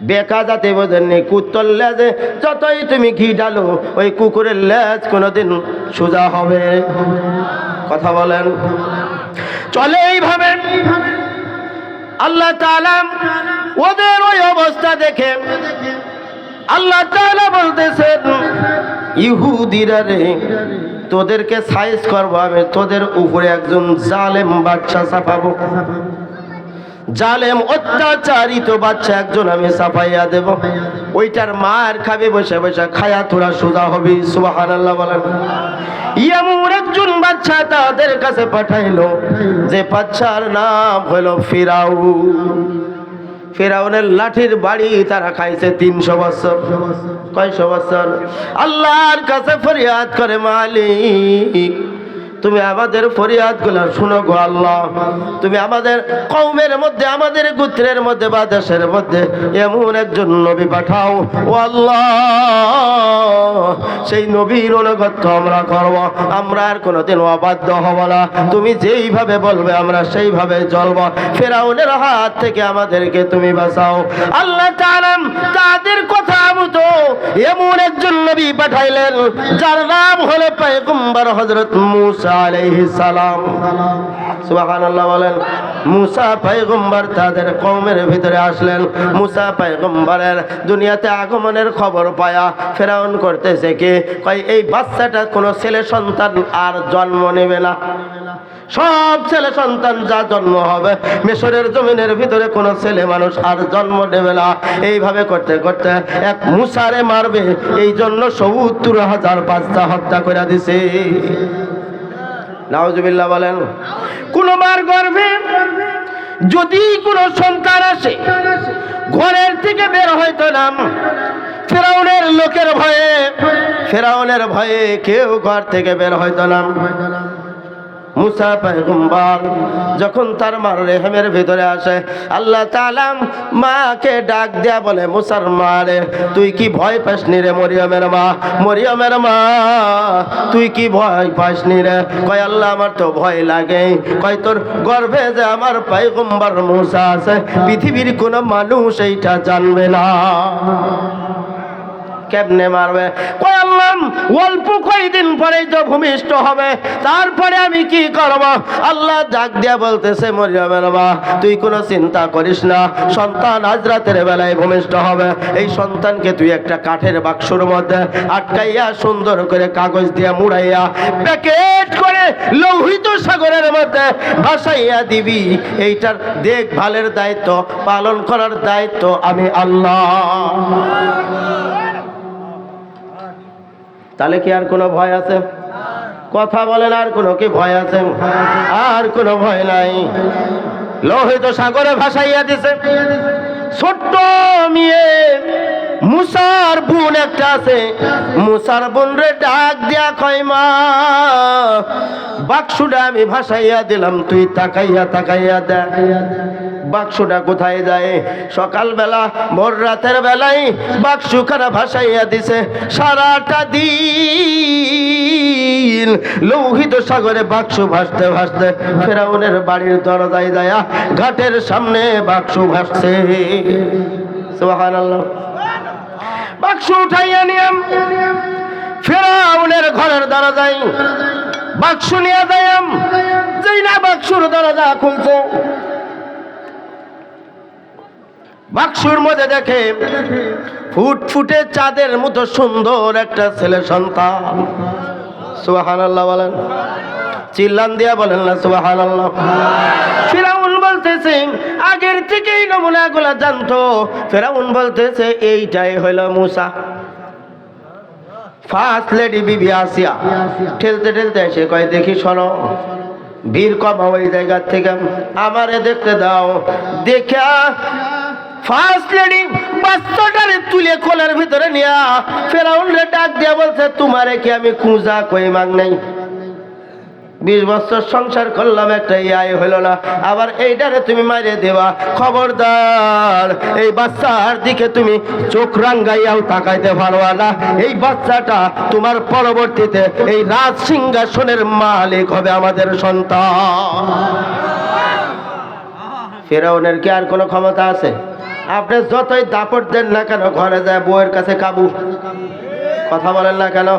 বেকা জাতে বোঝেননি, কুত্তর লেজে যতই তুমি ঘি ডালো, ওই কুকুরের লেজ কোনোদিন সোজা হবে? কথা বলেন। চলে এইভাবে। আল্লাহ তাআলা ওদের ওই অবস্থা দেখে আল্লাহ তাআলা বলতেছেন, ইহুদিরা রে, তোদেরকে সাইজ করবো আমি, তোদের উপরে একজন জালেম বাদশা চাপাবো। জালেম অত্যাচারিত বাচ্চা একজন আমি চাপাইয়া দেব, ওইটার মার খাবে, বসে বসে খায়া তোরা সোজা হবি। সুবহানাল্লাহ বলেন। এমন একজন বাচ্চা তাদের কাছে পাঠাইলো, যে বাচ্চার নাম হলো ফিরাউন। ফিরাউনের লাঠির বাড়ি তারা খাইছে 300 বছর। কয়শো বছর? আল্লাহর কাছে ফরিয়াদ করে, মালিক তুমি আমাদের ফরিয়াদ গুলা শুনো গো আল্লাহ, তুমি আমাদের কওমের মধ্যে, আমাদের গোত্রের মধ্যে বা দেশের মধ্যে এমন একজন নবী পাঠাও ও আল্লাহ, সেই নবীর অনুগত্য আমরা করব, আমরা আর কোনোদিন অবাধ্য হব না, তুমি যেইভাবে বলবে আমরা সেইভাবে চলব, ফিরাউনের হাত থেকে আমাদেরকে তুমি বাঁচাও। আল্লাহ তাআলা তাদের কথা মতো এমন একজন নবী পাঠাইলেন, যার নাম হলো পয়গম্বর হযরত মুসা আলাইহিস সালাম। সুবহানাল্লাহ বলেন। মুসা পয়গম্বর তাদের কওমের ভিতরে আসলেন। মুসা পয়গম্বরের দুনিয়াতে আগমনের খবর পায়া ফেরাউন করতেছে কি, কয় এই বাচ্চাটা কোনো ছেলে সন্তান আর জন্ম নেবে না, সব ছেলে সন্তান যা জন্ম হবে মিশরের জমিনের ভিতরে কোনো ছেলে মানুষ আর জন্ম নেবে না। এইভাবে করতে করতে এক মুসারে মারবে, এই জন্য ৭০,০০০ বাচ্চা হত্যা করে দিছে। নাউজুবিল্লাহ বলেন। কোন মার গর্ভে যদি কোনো সন্তান আসে, ঘরের থেকে বের হইতো না, ফেরাউনের লোকের ভয়ে, ফেরাউনের ভয়ে কেউ ঘর থেকে বের হইতো না। মুসা পয়গম্বর যখন তার মার রেহেমের ভিতরে আসে, আল্লাহ তাআলা মাকে ডাক দেয়া বলে, মুসার মা রে, তুই কি ভয় পাসনি রে মরিয়মের মা? মরিয়মের মা, তুই কি ভয় পাসনি রে? কয় আল্লাহ আমার তো ভয় লাগে। কয় তোর গর্ভে যে আমার পয়গম্বর মুসা আছে, পৃথিবীর কোনো মানুষ এইটা জানবে না। কেমনে মারবে? কয় আল্লাহ অল্প কয়েকদিন পরেই তো ভূমিষ্ঠ হবে, তারপরে আমি কি করব? আল্লাহ ডাক দিয়া বলতেছে, মরিয়মের মা তুই কোনো চিন্তা করিস না, সন্তান আজ রাতের বেলায় ভূমিষ্ঠ হবে। এই সন্তানকে তুই একটা কাঠের বাক্সর মধ্যে আটকাইয়া সুন্দর করে কাগজ দিয়া মুড়াইয়া প্যাকেট করে লোহিত সাগরের মধ্যে ভাসাইয়া দিবি। এইটার দেখভালের দায়িত্ব, পালন করার দায়িত্ব আমি আল্লাহ। তাহলে কি আর কোনো ভয় আছে? কথা বলেন, আর কোনো কি ভয় আছে? আর কোনো ভয় নাই। লোহিত সাগরে ভাসাইয়া দিছে। ছোট্ট মেয়ে মুসার বোন একটা আছে, মুসার বোন রে ডাক দিয়া কয়, মা বাক্সুটা আমি ভাসাইয়া দিলাম, তুই তাকাইয়া তাকাইয়া দেখ। বাক্সটা কোথায় যায়? সকালবেলা ভোর রাতের বেলায় বাক্সখানা ভাসাইয়া দিছে। সারাটা দিন লৌহিত সাগরে বাক্স ভাসতে ভাসতে ফেরাউনের বাড়ির দরজায় যায় ঘাটের সামনে বাক্স ভাসছে। সুবহানাল্লাহ। বাক্স উঠাইয়া নিয়াম ফেরাউনের ঘরের দরজায় বাক্স নিয়ে যাইয়াম। যেই না বাক্সুর দরজা খুলছে, বাক্সুর মধ্যে দেখে ফুটফুটে চাঁদের মতো সুন্দর একটা ছেলে সন্তান। সুবহানাল্লাহ বলেন, চিল্লান দিয়া বলেন না সুবহানাল্লাহ। ফেরাউন বলতেছে আগের থেকেই নমুনাগুলা জানতো। ফেরাউন বলতেছে এইটাই হলো মুসা, ফার্স্ট লেডি বিবি আসিয়া। ঠেলতে ঠেলতে এসে কয় দেখি শোনো, ভিড় কমাও ওই জায়গার থেকে, আমারে দেখতে দাও। দেখা ফার্স্ট লেডি বাচ্চাটারে তুলে কোলের ভিতরে নিয়া ফেরাউন রে ডাক দিয়া বলছে তোমারে কি আমি খুঁজা কই মাগ নাই? 20 বছর সংসার করলাম, একটা আয় হইল না, আবার এইটারে তুমি মারিয়ে দেবা? খবরদার, এই বাচ্চার দিকে তুমি চোখ রাঙ্গাইয়াও তাকাইতে পারবা না। এই বাচ্চাটা তোমার পরবর্তীতে এই রাজ সিংহাসনের মালিক হবে, আমাদের সন্তান। ফেরাউনের কি আর কোনো ক্ষমতা আছে? আপনি যতই দাপট দেন না কেন, ঘরে যায় বউয়ের কাছে কাবু। কথা বলেন না কেন?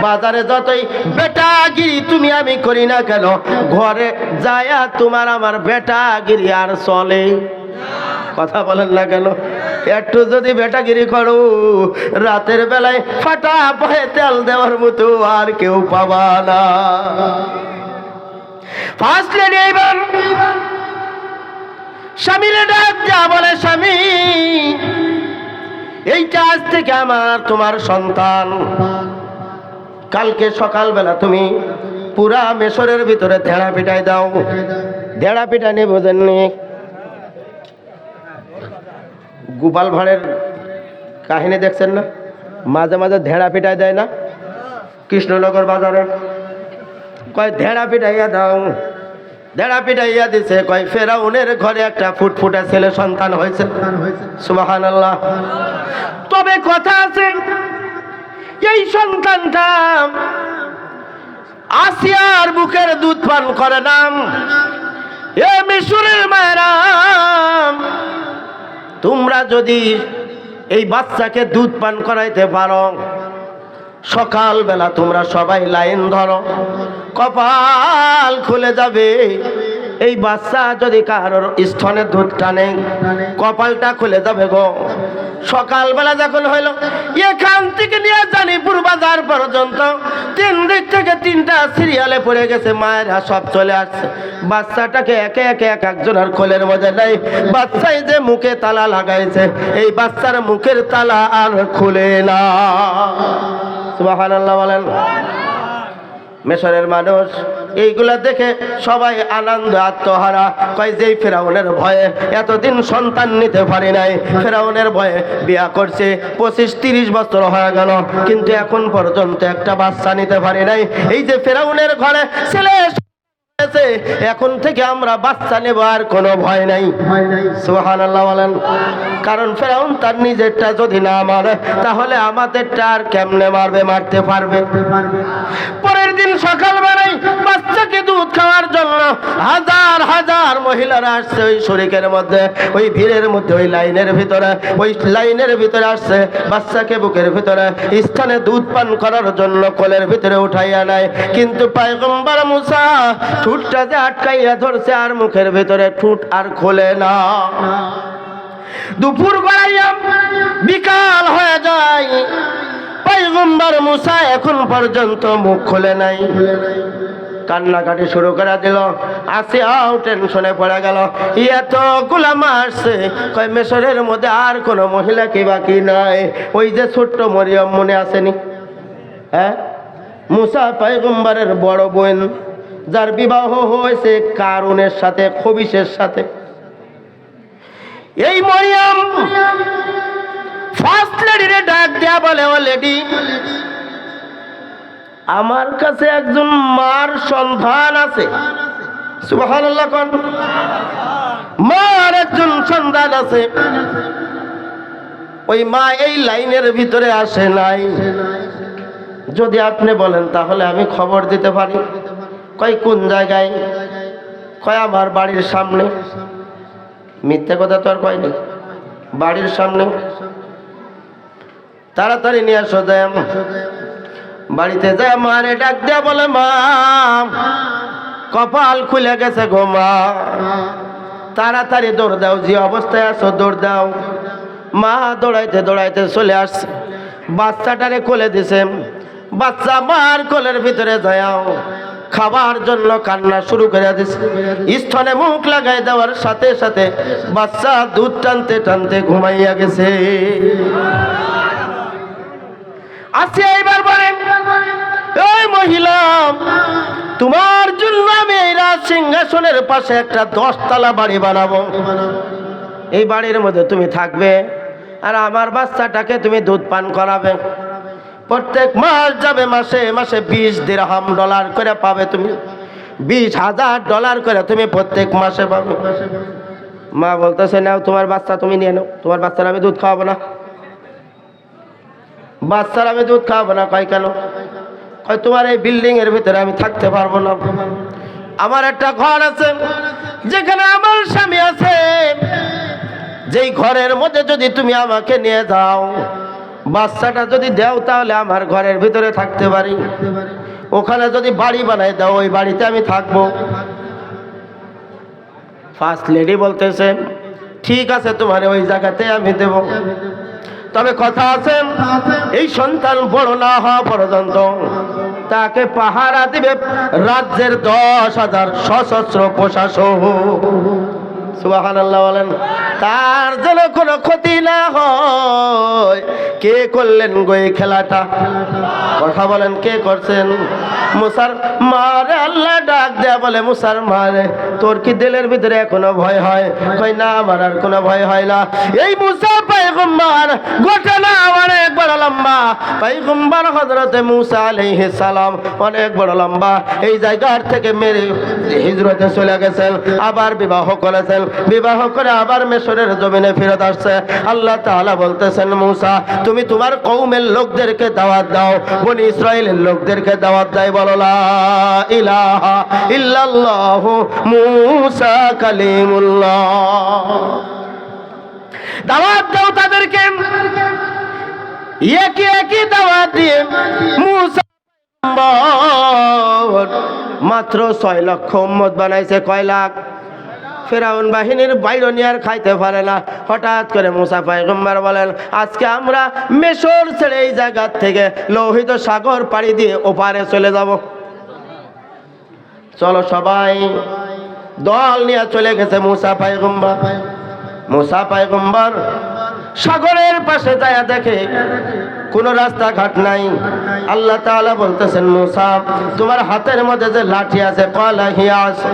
বাজারে যতই বেটাগিরি তুমি আমি করি না কেন, ঘরে যায়া তোমার আমার বেটাগিরি আর চলে? কথা বলেন না কেন? একটু যদি বেটাগিরি করো, রাতের বেলায় ফাটা পায়ে তেল দেওয়ার মতো আর কেউ পাবা না। ফার্স্ট লেডি এইবার স্বামীরে ডাক যা বলে, স্বামী এইটা আজ থেকে আমার তোমার সন্তান। কালকে সকালবেলা তুমি পুরা মেশরের ভিতরে ধেড়া পিটাই দাও। ধেড়া পিটানি বোঝেননি? গোপাল ভাঁড়ের কাহিনী দেখছেন না? মাঝে মাঝে ধেড়া পিটাই দেয় না কৃষ্ণনগর বাজারে? কয় ধেড়া পিটাইয়া দাও। ধেড়া পিটাইয়া দিছে। কয় ফেরাউনের ঘরে একটা ফুটফুটে ছেলে সন্তান হয়েছে। সুবহানাল্লাহ। তবে কথা আছে, এই সন্তানটা আসিয়ার বুকের দুধ পান করে না। এ মিশরের মায়েরা, তোমরা যদি এই বাচ্চাকে দুধ পান করাইতে পারো, সকালবেলা তোমরা সবাই লাইন ধরো, কপাল খুলে যাবে। এই বাচ্চা যদি কারোর স্তনে দুধ টানে, কপালটা খুলে যাবে গো। সকালবেলা যখন হইল, এখান থেকে নিয়ে জানিপুর বাজার পর্যন্ত 3 দিক থেকে 3টা সিরিয়ালে পড়ে গেছে। মায়েরা সব চলে আসছে, বাচ্চাটাকে একে একে এক একজনের কোলের মধ্যে নেই। বাচ্চাই যে মুখে তালা লাগাইছে, এই বাচ্চার মুখের তালা আর খুলে না। সুবহানাল্লাহ বলেন। মিশরের মানুষ এইগুলা দেখে সবাই আনন্দ আত্মহারা। কয় যেই ফেরাউনের ভয়ে এতদিন সন্তান নিতে পারি নাই, ফেরাউনের ভয়ে বিয়া করছে, 25-30 বছর হয়ে গেল, কিন্তু এখন পর্যন্ত একটা বাচ্চা নিতে পারি নাই। এই যে ফেরাউনের ঘরে ছেলে, এখন থেকে আমরা বাচ্চা নেব, আর কোনো ভয় নাই। সুবহানাল্লাহ বলেন। কারণ ফেরাউন তার নিজেরটা যদি না মারে, তাহলে আমাদেরটা আর কেমনে মারবে? মারতে পারবে। পরের দিন সকালবেলায় বাচ্চাকে দুধ খাওয়ার জন্য হাজার হাজার মহিলারা আসছে ওই শরীকের মধ্যে, ওই ভিড়ের মধ্যে, ওই লাইনের ভিতরে আসছে। বাচ্চাকে বুকের ভিতরে স্থানে দুধ পান করার জন্য কোলের ভিতরে উঠাইয়া নেয়। কিন্তু পয়গম্বর মুসা ঠুটটা যে আটকাইয়া ধরছে, আর মুখের ভিতরে ঠুট আর খোলে না। দুপুর বেলায় বিকাল হয়ে যায়, পয়গম্বর মুসা এখন পর্যন্ত মুখ খোলে নাই। কান্নাকাটি শুরু করে দিল। আসিয়াও টেনশনে পড়ে গেল, এতগুলা মারছে। কয় মিশরের মধ্যে আর কোনো মহিলা কি বাকি নাই? ওই যে ছোট্ট মরিয়ম মনে আসেনি? হ্যাঁ, মুসা পয়গম্বরের বড় বোন, যার বিবাহ হয়েছে কারুনের সাথে, খবিশের সাথে। এই মরিয়ম ফার্স্ট লেডিরে ডাক দেয়া বলে, ও লেডি, আমার কাছে একজন মার সন্ধান আছে। সুবহানাল্লাহ কোন? মার একজন সন্তান আছে, ওই মা এই লাইনের ভিতরে আসে নাই। যদি আপনি বলেন তাহলে আমি খবর দিতে পারি। কয় কোন জায়গায়? কয় আমার বাড়ির সামনে। মিথ্যে কথা তো আর কয়নি, বাড়ির সামনে। তাড়াতাড়ি নিয়ে আসো। যায় বাড়িতে যায় মারে ডাক দেয়া বলে, মা কপাল খুলে গেছে গো মা, তাড়াতাড়ি দৌড় দাও, যে অবস্থায় আছো দৌড় দাও। মা দৌড়াইতে দৌড়াইতে চলে আসছে, বাচ্চাটারে কোলে দিছে। বাচ্চা মার কোলের ভিতরে যাও খাবার জন্য কান্না শুরু করে দিছে। স্তনে মুখ লাগাই দেওয়ার সাথে সাথে বাচ্চা দুধ টানতে টানতে ঘুমাইয়া গেছে। আচ্ছা এইবার বলেন, এই মহিলা, তোমার জন্য আমি এই রাজ সিংহাসনের পাশে একটা 10 তলা বাড়ি বানাবো। এই বাড়ির মধ্যে তুমি থাকবে আর আমার বাচ্চাটাকে তুমি দুধ পান করাবে। প্রত্যেক মাস যাবে, মাসে মাসে 20 দিরহাম ডলার করে পাবে তুমি, 20,000 ডলার করে তুমি প্রত্যেক মাসে পাবে। মা বলতেছে, নাও তোমার বাচ্চা তুমি নিয়ে নাও, তোমার বাচ্চার আমি দুধ খাওয়াবো না। বাচ্চার আমি দুধ খাওয়াবো না। কয় কেন? কয় তোমার এই বিল্ডিং এর ভিতরে আমি থাকতে পারবো না। আমার একটা ঘর আছে যেখানে আমার স্বামী আছে, যেই ঘরের মধ্যে যদি তুমি আমাকে নিয়ে যাও, বাচ্চাটা যদি দাও, তাহলে আমার ঘরের ভিতরে থাকতে পারি। ওখানে যদি বাড়ি বানাই দাও, ওই বাড়িতে আমি থাকবো। ফার্স্ট লেডি বলতেছে, ঠিক আছে, তোমার ওই জায়গাতে আমি দেব। তবে কথা আছে, এই সন্তান বড় না হওয়া পর্যন্ত তাকে পাহারা দিবে রাজ্যের 10,000 সশস্ত্র প্রশাসক। সুবহানাল্লাহ বলেন। তার যেন কোনো ক্ষতি না হয়। কে করলেন গো এই খেলাটা? কথা বলেন, কে করছেন? মুসার মারে আল্লাহ ডাক দেয়া বলে, মুসার মারে, তোর কি দিলের ভিতরে এখনো ভয় হয়? কই না, আমার আর কোনো ভয় হয় না। এই মুসা পয়গম্বর, ঘটনা অনেক বড় লম্বা। পয়গম্বর হযরতে মুসা আলাইহিস সালাম অনেক বড় লম্বা। এই জায়গার থেকে মেরে হিজরতে চলে গেছেন, আবার বিবাহ করেছেন, বিবাহ করে আবার মিশরের জমিনে ফেরত আসছে। আল্লাহ তাআলা বলতেছেন, মুসা তুমি তোমার কওমের লোকদেরকে দাওয়াত দাও। বনি ইসরাইলের লোকদেরকে দাওয়াত দেয়, বলো লা ইলাহা ইল্লাল্লাহ মুসা কালিমুল্লাহ। দাওয়াত দাও তাদেরকে। একে একে দাওয়াত দিয়ে মুসা মাত্র 6 লক্ষ উম্মত বানাইছে। কয় লাখ? ফেরাউন বাহিনীর বাইরনি আর খাইতে পারে না। হঠাৎ করে মুসা পয়গম্বর বলেন, আজকে আমরা মিশর ছেড়ে এই জায়গা থেকে লোহিত সাগর পাড়ি দিয়ে ওপারে চলে যাব। চলো সবাই দল নিয়ে চলে গেছে মুসা পয়গম্বর। মুসা পয়গম্বর সাগরের পাশে যায়, দেখে কোনো রাস্তাঘাট নাই। আল্লাহ তাআলা বলতেছেন, মুসা তোমার হাতের মধ্যে যে লাঠি আছে, ক্বালা হিয়া আসা,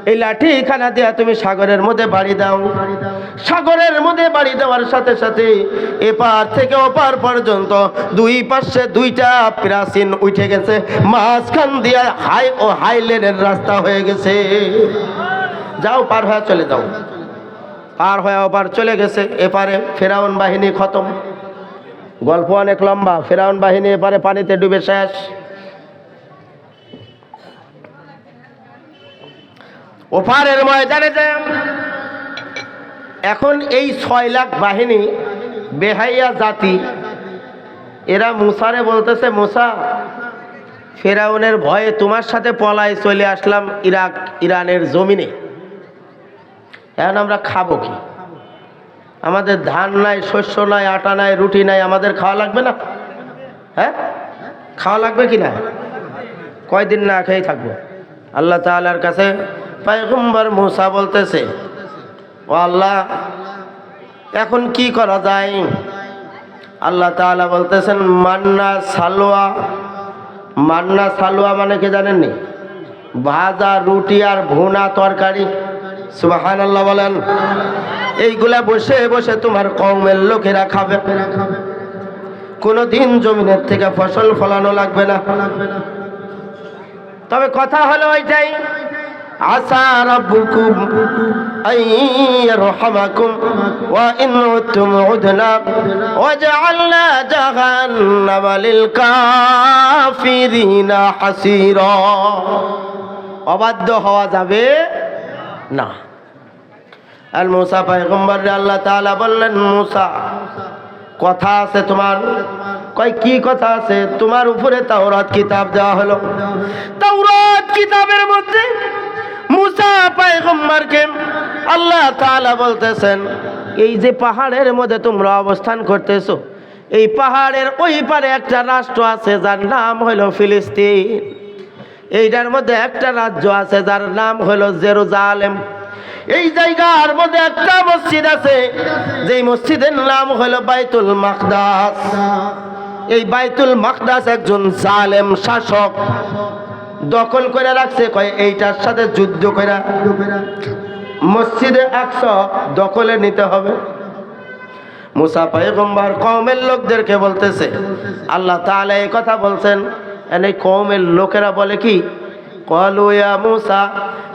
এই লাঠি খানা দিয়া তুমি সাগরের মধ্যে বাড়ি দাও। সাগরের মধ্যে বাড়ি দেওয়ার সাথে সাথে এপার থেকে ওপার পর্যন্ত 2 পাশে 2টা প্রাচীন উঠে গেছে, মাঝখান দিয়ে হাই লেনের রাস্তা হয়ে গেছে। যাও, পার হয়ে চলে যাও। পার হয়ে ওপার চলে গেছে। এপারে ফেরাউন বাহিনী খতম। গল্প অনেক লম্বা। ফেরাউন বাহিনী এপারে পানিতে ডুবে শেষ। ওপারের ময়দানে যায়। এখন এই 6 লাখ বাহিনী বেহাইয়া জাতি, এরা মুসারে বলতেছে, মুসা ফেরাউনের ভয়ে তোমার সাথে পলায় চলে আসলাম ইরানের জমিনে। এখন আমরা খাবো কি? আমাদের ধান নাই, শস্য নাই, আটা নাই, রুটি নাই, আমাদের খাওয়া লাগবে না? হ্যাঁ, খাওয়া লাগবে কি না? কয়দিন না খেয়ে থাকবো? আল্লাহ তাআলার কাছে পয়গম্বর মুসা বলতেছে, ও আল্লাহ, এখন কি করা যায়? আল্লাহ তাআলা বলতেছেন, মান্না সালোয়া। মান্না সালোয়া মানে কি জানেননি? ভাজা রুটি আর ভুনা তরকারি। সুবহানাল্লাহ বলেন। এইগুলা বসে বসে তোমার কওমের লোকেরা খাবে। কোনোদিন জমিনের থেকে ফসল ফলানো লাগবে না। তবে কথা হলো ওইটাই, আসা রাব্বুকুম আইয়ারহামাকুম ওয়া ইন উতুম উদনা ওয়া জাআলনা জাহান্নামা লিল কাফিরিনা হাসীরা। অবাধ্য হওয়া যাবে না। আর মূসা পয়গম্বর আল্লাহ তাআলা বললেন, মূসা কথা আছে তোমার? কয় কি কথা আছে? তোমার উপরে তাওরাত কিতাব দেওয়া হলো, তাওরাত কিতাবের মধ্যে মূসা পয়গম্বরকে আল্লাহ তাআলা বলতেছেন, এই যে পাহাড়ের মধ্যে তোমরা অবস্থান করতেছো, এই পাহাড়ের ওই পারে একটা রাষ্ট্র আছে যার নাম হলো ফিলিস্তিন। এইটার মধ্যে একটা রাজ্য আছে যার নাম হলো জেরুজালেম। এই জায়গার মধ্যে একটা মসজিদ আছে, যেই মসজিদের নাম হলো বাইতুল মাকদাস। এই বাইতুল মাকদাস একজন জালেম শাসক দখল করে রাখছে। কয় এইটার সাথে যুদ্ধ করে মসজিদে আকসা দখলে নিতে হবে। মূসা পয়গম্বর কওমের লোকদেরকে বলতেছে, আল্লাহ তাআলা এই কথা বলছেন। এই কওমের লোকেরা বলে কি, ক্বালু ইয়া মূসা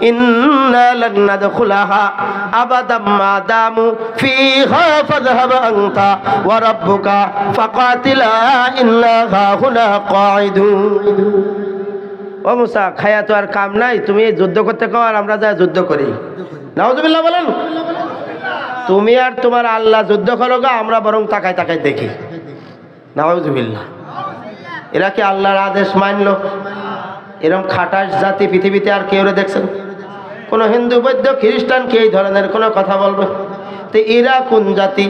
ইন্না লান নাদখুলাহা আবাদাম মা দামু ফীহা ফাযহাব আনতা ওয়া রাব্বুকা ফাকাতিলা ইন্না হাহুনা কাঈদুন। ও মূসা, খায়া তো আর কাম নাই, তুমি যুদ্ধ করতে কও আর আমরা যা যুদ্ধ করি। নাউজুবিল্লাহ বলেন। তুমি আর তোমার আল্লাহ যুদ্ধ করো গা, আমরা বরং তাকায় তাকায় দেখি। নাউজুবিল্লাহ। এরা কি আল্লাহর আদেশ মানলো? এরকম খাটাস জাতি পৃথিবীতে আর কেউ দেখছেন? কোন হিন্দু, বৌদ্ধ, খ্রিস্টান কি এই ধরনের কোনো কথা বলবে? তো এরা কোন জাতি?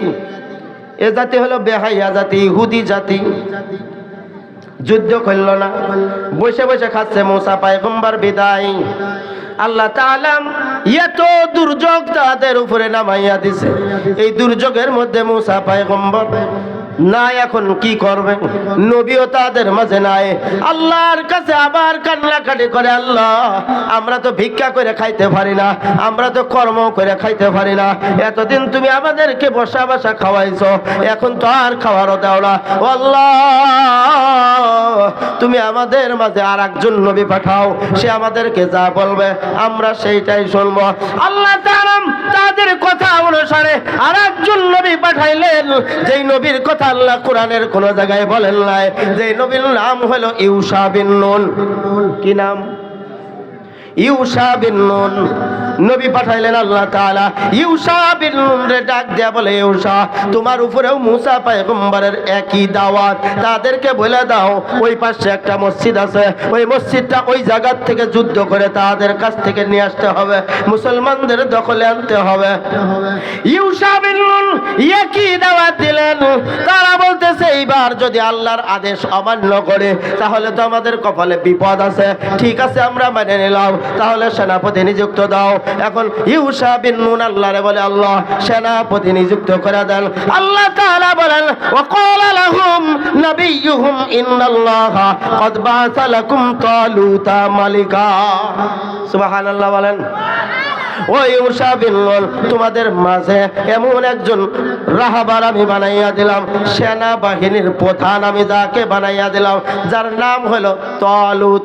এ জাতি হলো বেহাইয়া জাতি, ইহুদি জাতি। যুদ্ধ করল না, বসে বসে খাচ্ছে। মূসা পয়গম্বর বিদায়। আল্লাহ তাআলা এত দুর্যোগ তাদের উপরে নামাইয়া দিছে। এই দুর্যোগের মধ্যে মূসা পয়গম্বর না, এখন কি করবে? নবীও তাদের মাঝে নাই। আল্লাহর কাছে আবার কান্নাকাটি করে, আল্লাহ আমরা তো ভিক্ষা করে খাইতে পারি না, আমরা তো কর্ম করে খাইতে পারি না। এতদিন তুমি আমাদেরকে বসা বসা খাওয়াইছো, এখন তো আর খাওয়ারও দাও না। ও আল্লাহ, তুমি আমাদের মাঝে আর একজন নবী পাঠাও, সে আমাদেরকে যা বলবে আমরা সেইটাই শুনবো। আল্লাহ তাআলা তাদের কথা অনুসারে আর একজন নবী পাঠাইলেন, যেই নবীর কথা আল্লাহ কোরআনের কোন জায়গায় বলেন নাই। যে নবীর নাম হলো ইউশা বিন নুন। কি নাম? ইউশা বিন নুন নবী পাঠাইলেন আল্লাহ তাআলা। ইউশা বিন নুন রে ডাক দেয়া বলে, ইউশা তোমার উপরেও মূসা পয়গম্বরের একই দাওয়াত। তাদেরকে বলে দাও ওই পাশে একটা মসজিদ আছে, ওই মসজিদটা ওই জায়গা থেকে যুদ্ধ করে তাদের কাছ থেকে নিয়ে আসতে হবে, মুসলমানদের দখলে আনতে হবে। ইউশা বিন নুন একই দাওয়াত দিলেন। তারা বলতেছে, এইবার যদি আল্লাহর আদেশ অমান্য করে তাহলে তো আমাদের কপালে বিপদ আছে। ঠিক আছে, আমরা মেনে নিলাম, তাহলে সেনাপতি নিযুক্ত দাও। এখন ইউশা বিন নুন আল্লাহরে বলে, আল্লাহ সেনাপতি নিযুক্ত করে দেন। আল্লাহ তাআলা বলেন, ওয়াকালা লাহুম নাবিয়্যুহুম ইন্নাল্লাহা ক্বাদ বা'আসা লাকুম তালুতা মালিকা। সুবহানাল্লাহ বলেন। ও ইউশা বিন নুন, তোমাদের মাঝে এমন একজন রাহাবার আমি বানাইয়া দিলাম, সেনাবাহিনীর প্রধান আমি যাকে বানাইয়া দিলাম, যার নাম হলো তালুত।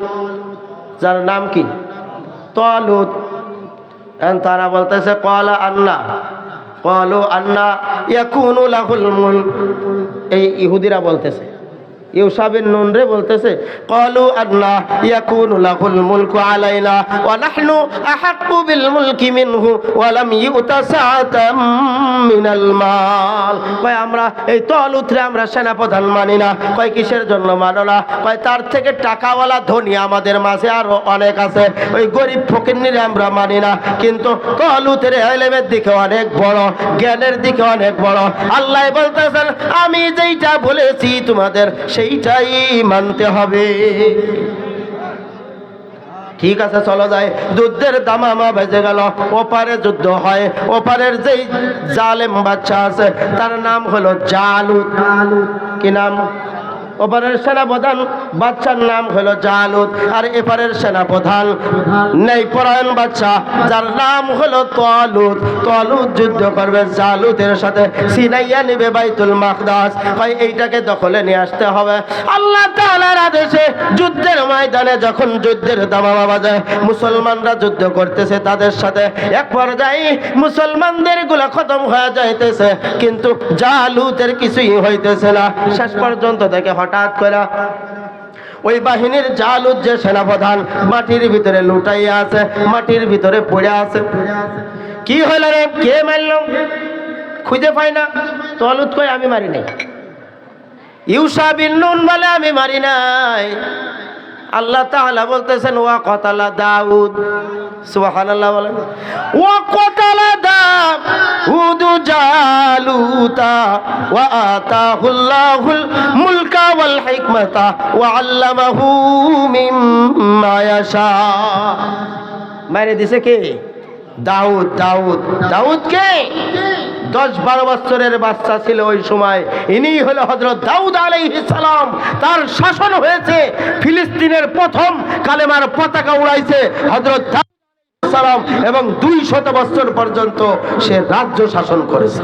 যার নাম কি? তালুত। তারা বলতেছে, ক্বালা আন্না, ক্বালু আন্না ইয়াকুনু লাহুল মুলক। এই ইহুদিরা বলতেছে, ইউশা বিন নুন রে বলতেছে, ক্বালু আন্না ইয়াকুনু লাহুল মুলকু আলাইনা ওয়া নাহনু আহাক্কু বিল মুলকি মিনহু ওয়া লাম ইউতা সাআতাম মিনাল মাল। কয় আমরা এই তালুতরে আমরা সেনাপ্রধান মানি না। কয় কিসের জন্য মানো না? কয় তার থেকে টাকাওয়ালা ধনী আমাদের মাঝে আরো অনেক আছে, ওই গরিব ফকিরনিরে আমরা মানি না। কিন্তু তালুতের ইলমের দিকে অনেক বড়, জ্ঞানের দিকে অনেক বড়। আল্লাহ বলতেছেন, আমি যেইটা বলেছি তোমাদের সেইটাই মানতে হবে। ঠিক আছে, চলো যাই। যুদ্ধের দামামা বেজে গেল। ওপারে যুদ্ধ হয়। ওপারের যেই জালেম বাচ্চা আছে তার নাম হলো জালুত। কি নাম? ওপারের সেনাপ্রধান বাদশার নাম হলো জালুত, আর এপারের সেনাপ্রধান নেই পরায়ণ বাদশা যার নাম হলো তালুত। তালুত যুদ্ধ করবে জালুতের সাথে, সিনাইয়া নিবে বাইতুল মাকদাস। ভাই এইটাকে দখলে নিয়ে আসতে হবে। আল্লাহ তাআলার আদেশে যুদ্ধের ময়দানে যখন যুদ্ধের দামামা বাজে, মুসলমানরা যুদ্ধ করতেছে তাদের সাথে, এক পর্যায়ে মুসলমানদের গুলা খতম হয়ে যাইতেছে, কিন্তু জালুতের কিছুই হইতেছে না। শেষ পর্যন্ত দেখে হঠাৎ করে ওই বাহিনীর জালুত যে সেনাপ্রধান মাটির ভিতরে লুটাইয়া আছে, মাটির ভিতরে পড়ে আছে। কি হইল রে, কে মারল? খুঁজে পাই না। তালুত কই আমি মারি নাই। ইউসা বিন নুন বলে আমি মারি নাই। আল্লাহ তাআলা বলতেছেন ওয়া কতালা দাউদ, সুবহানাল্লাহ বলেন। ওয়া কতালা দাউদ জালুতা ওয়া আতাহুল্লাহুল মুলকা ওয়াল হিকমাতা ওয়া আল্লামাহু মিম্মা ইয়াশা। মারে দিছে কে? দাউদ। দাউদ দাউদ কে? 10-12 বছরের বাচ্চা ছিল ওই সময়। ইনি হলো হযরত দাউদ আলাইহিস সালাম। তার শাসন হয়েছে, ফিলিস্তিনের প্রথম কালেমার পতাকা উড়াইছে হযরত দাউদ আলাইহিস সালাম, এবং 200 বছর পর্যন্ত সে রাজ্য শাসন করেছে।